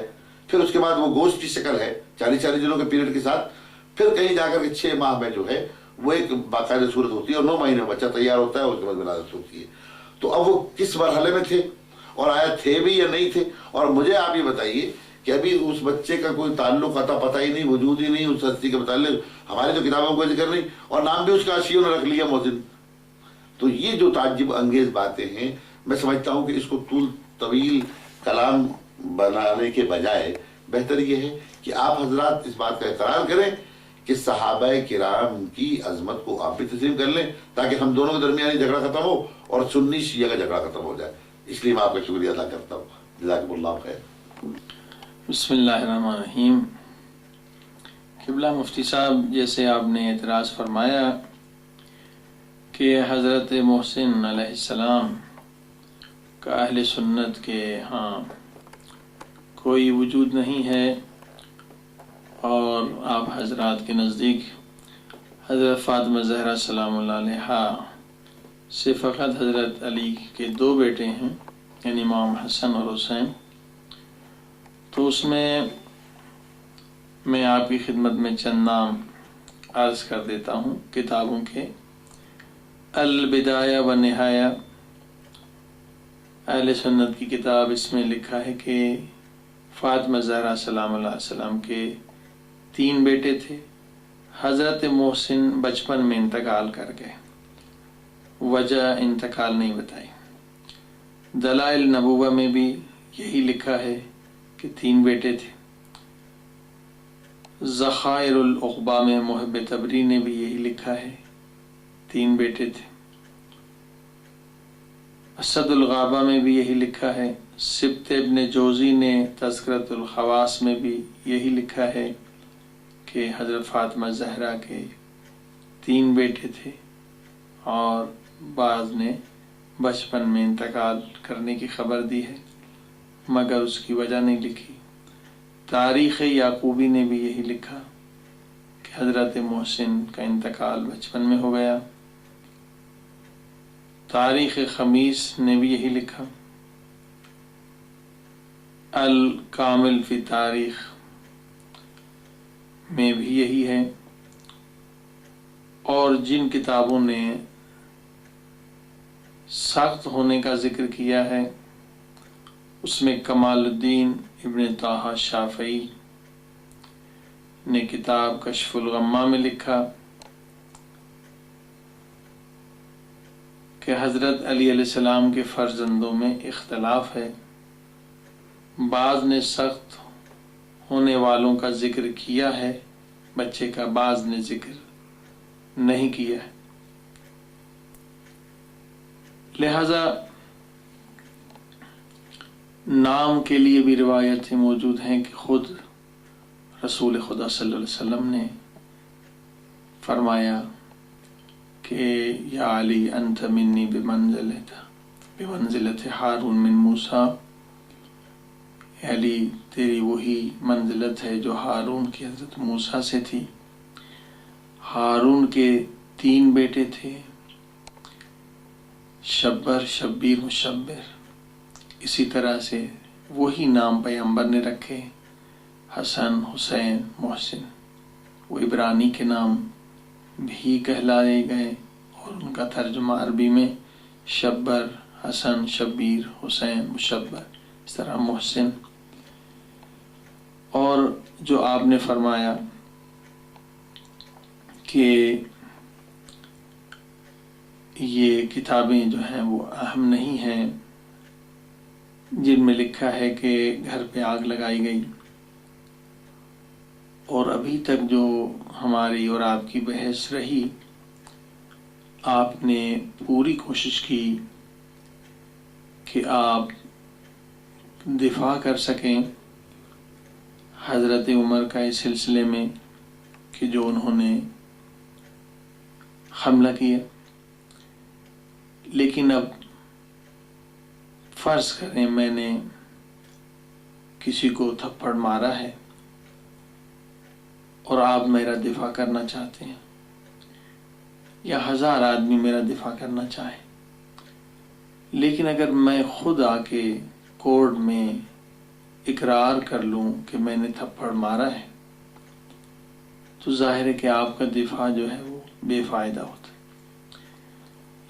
پھر اس کے بعد وہ گوشت کی شکل ہے 40 دنوں کے پیریڈ کے ساتھ، پھر کہیں جا کر کے 6 ماہ میں جو ہے وہ ایک باقاعدہ صورت ہوتی ہے، اور 9 مہینے میں بچہ تیار ہوتا ہے، اس کے بعد ولادت ہوتی ہے۔ تو اب وہ کس مرحلے میں تھے، اور آیا تھے بھی یا نہیں تھے؟ اور مجھے آپ یہ بتائیے کہ ابھی اس بچے کا کوئی تعلق عطا پتہ ہی نہیں، وجود ہی نہیں اس ہستی کے متعلق، ہماری تو کتابوں میں کوئی ذکر نہیں، اور نام بھی اس کا عشیوں نے رکھ لیا محسن۔ تو یہ جو تعجب انگیز باتیں ہیں، میں سمجھتا ہوں کہ اس کو طویل کلام بنانے کے بجائے بہتر یہ ہے کہ آپ حضرات اس بات کا اقرار کریں کہ صحابہ کرام کی عظمت کو آپ بھی تسلیم کر لیں، تاکہ ہم دونوں کے درمیان جھگڑا ختم ہو اور سنی شیعہ کا جھگڑا ختم ہو جائے۔ اس لیے میں آپ کا شکریہ ادا کرتا ہوں۔ جزاکم اللہ خیر۔ بسم اللہ الرحمن الرحیم۔ قبلہ مفتی صاحب، جیسے آپ نے اعتراض فرمایا کہ حضرت محسن علیہ السلام کا اہل سنت کے ہاں کوئی وجود نہیں ہے، اور آپ حضرات کے نزدیک حضرت فاطمہ زہرا سلام اللہ علیہا سے فقط حضرت علی کے 2 بیٹے ہیں، یعنی امام حسن اور حسین، تو اس میں آپ کی خدمت میں چند نام عرض کر دیتا ہوں کتابوں کے۔ البدایہ و نہایہ، اہل سنت کی کتاب، اس میں لکھا ہے کہ فاطمہ زہرا سلام اللہ علیہ السلام کے 3 بیٹے تھے، حضرت محسن بچپن میں انتقال کر گئے، وجہ انتقال نہیں بتائی۔ دلائل نبوہ میں بھی یہی لکھا ہے کہ 3 بیٹے تھے۔ ذخائر العقبہ میں محب تبری نے بھی یہی لکھا ہے، 3 بیٹے تھے۔ اسد الغابہ میں بھی یہی لکھا ہے۔ سبت ابن جوزی نے تذکرۃ الخواص میں بھی یہی لکھا ہے کہ حضرت فاطمہ زہرا کے 3 بیٹے تھے، اور بعض نے بچپن میں انتقال کرنے کی خبر دی ہے، مگر اس کی وجہ نہیں لکھی۔ تاریخ یعقوبی نے بھی یہی لکھا کہ حضرت محسن کا انتقال بچپن میں ہو گیا۔ تاریخ خمیس نے بھی یہی لکھا۔ الکامل فی تاریخ میں بھی یہی ہے، اور جن کتابوں نے سخت ہونے کا ذکر کیا ہے اس میں کمال الدین ابن طہ شافعی نے کتاب کشف الغمہ میں لکھا کہ حضرت علی علیہ السلام کے فرزندوں میں اختلاف ہے، بعض نے سخت ہونے والوں کا ذکر کیا ہے بچے کا، بعض نے ذکر نہیں کیا ہے۔ لہذا نام کے لیے بھی روایتیں موجود ہیں کہ خود رسول خدا صلی اللہ علیہ وسلم نے فرمایا کہ یا علی انت منی بمنزلت ہارون من موسیٰ، علی تیری وہی منزلت ہے جو ہارون کی حضرت موسیٰ سے تھی۔ ہارون کے 3 بیٹے تھے، شبر، شبیر، مشبر، اسی طرح سے وہی نام پیغمبر نے رکھے، حسن، حسین، محسن، وہ عبرانی کے نام بھی کہلائے گئے، اور ان کا ترجمہ عربی میں شبر، حسن، شبیر، حسین، مشبر، اس طرح محسن۔ اور جو آپ نے فرمایا کہ یہ کتابیں جو ہیں وہ اہم نہیں ہیں، جن میں لکھا ہے کہ گھر پہ آگ لگائی گئی، اور ابھی تک جو ہماری اور آپ کی بحث رہی، آپ نے پوری کوشش کی کہ آپ دفاع کر سکیں حضرت عمر کا اس سلسلے میں کہ جو انہوں نے حملہ کیا، لیکن اب فرض کریں میں نے کسی کو تھپڑ مارا ہے اور آپ میرا دفاع کرنا چاہتے ہیں، یا 1000 آدمی میرا دفاع کرنا چاہے، لیکن اگر میں خود آ کے کورٹ میں اقرار کر لوں کہ میں نے تھپڑ مارا ہے تو ظاہر ہے کہ آپ کا دفاع جو ہے وہ بے فائدہ ہوتا ہے۔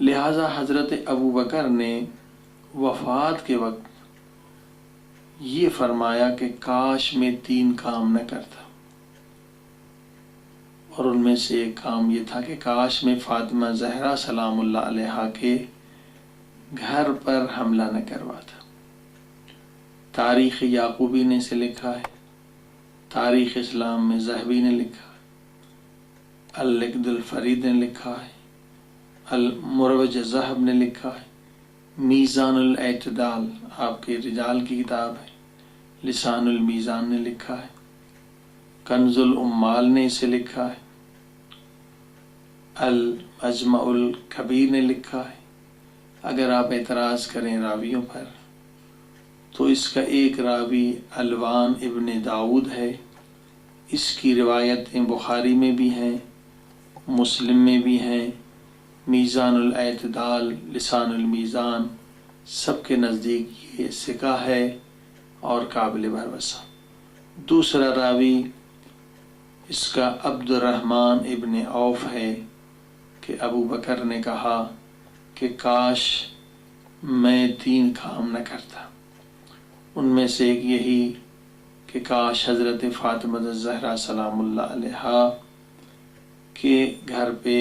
لہٰذا حضرت ابوبکر نے وفات کے وقت یہ فرمایا کہ کاش میں 3 کام نہ کرتا، اور ان میں سے ایک کام یہ تھا کہ کاش میں فاطمہ زہرا سلام اللہ علیہا کے گھر پر حملہ نہ کرواتا۔ تاریخ یعقوبی نے اسے لکھا ہے، تاریخ اسلام میں ذہبی نے لکھا ہے، اللقد الفرید نے لکھا ہے، المروج ذہب نے لکھا ہے، میزان الاعتدال آپ کے رجال کی کتاب ہے، لسان المیزان نے لکھا ہے، کنز العمال نے اسے لکھا ہے، المجمع الکبیر نے لکھا ہے۔ اگر آپ اعتراض کریں راویوں پر تو اس کا ایک راوی الوان ابن داؤد ہے، اس کی روایتیں بخاری میں بھی ہیں، مسلم میں بھی ہیں، میزان الاعتدال، لسان المیزان سب کے نزدیک یہ ثقہ ہے اور قابل بھروسہ۔ دوسرا راوی اس کا عبد الرحمن ابن عوف ہے کہ ابو بکر نے کہا کہ کاش میں 3 کام نہ کرتا، ان میں سے ایک یہی کہ کاش حضرت فاطمہ الزہرا سلام اللہ علیہا کے گھر پہ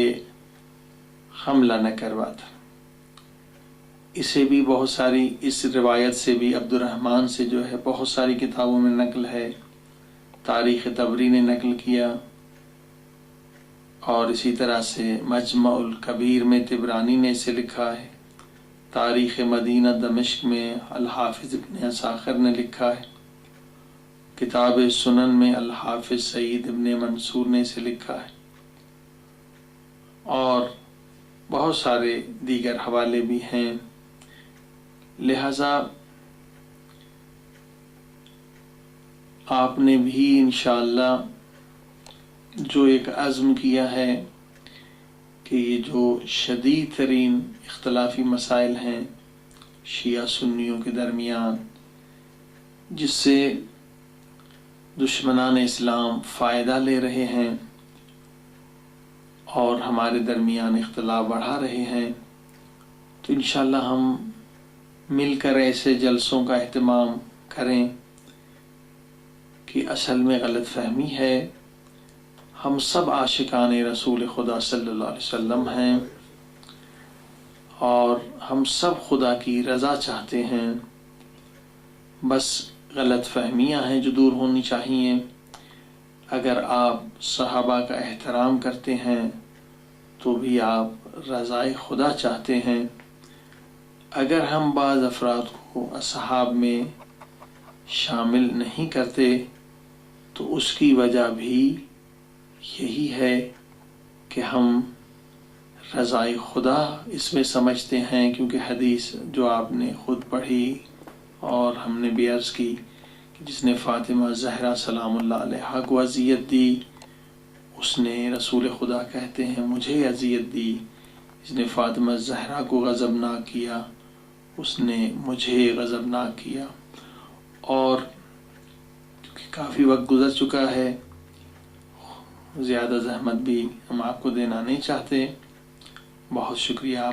حملہ نہ کرواتا۔ اسے بھی بہت ساری، اس روایت سے بھی عبد الرحمن سے جو ہے بہت ساری کتابوں میں نقل ہے، تاریخ طبری نے نقل کیا، اور اسی طرح سے مجمع الکبیر میں طبرانی نے اسے لکھا ہے، تاریخ مدینہ دمشق میں الحافظ ابن عساکر نے لکھا ہے، کتاب سنن میں الحافظ سعید ابن منصور نے اسے لکھا ہے، اور بہت سارے دیگر حوالے بھی ہیں۔ لہذا آپ نے بھی انشاءاللہ جو ایک عزم کیا ہے کہ یہ جو شدید ترین اختلافی مسائل ہیں شیعہ سنیوں کے درمیان، جس سے دشمنان اسلام فائدہ لے رہے ہیں اور ہمارے درمیان اختلاف بڑھا رہے ہیں، تو انشاءاللہ ہم مل کر ایسے جلسوں کا اہتمام کریں کہ اصل میں غلط فہمی ہے۔ ہم سب عاشقان رسول خدا صلی اللہ علیہ وسلم ہیں اور ہم سب خدا کی رضا چاہتے ہیں، بس غلط فہمیاں ہیں جو دور ہونی چاہیے۔ اگر آپ صحابہ کا احترام کرتے ہیں تو بھی آپ رضائے خدا چاہتے ہیں۔ اگر ہم بعض افراد کو اصحاب میں شامل نہیں کرتے تو اس کی وجہ بھی یہی ہے کہ ہم رضائے خدا اس میں سمجھتے ہیں، کیونکہ حدیث جو آپ نے خود پڑھی اور ہم نے بھی عرض کی کہ جس نے فاطمہ زہرا سلام اللہ علیہا کو اذیت دی اس نے، رسول خدا کہتے ہیں، مجھے اذیت دی۔ جس نے فاطمہ زہرا کو غضبناک کیا اس نے مجھے غضبناک کیا۔ اور کیونکہ کافی وقت گزر چکا ہے، زیادہ زحمت بھی ہم آپ کو دینا نہیں چاہتے۔ بہت شکریہ آپ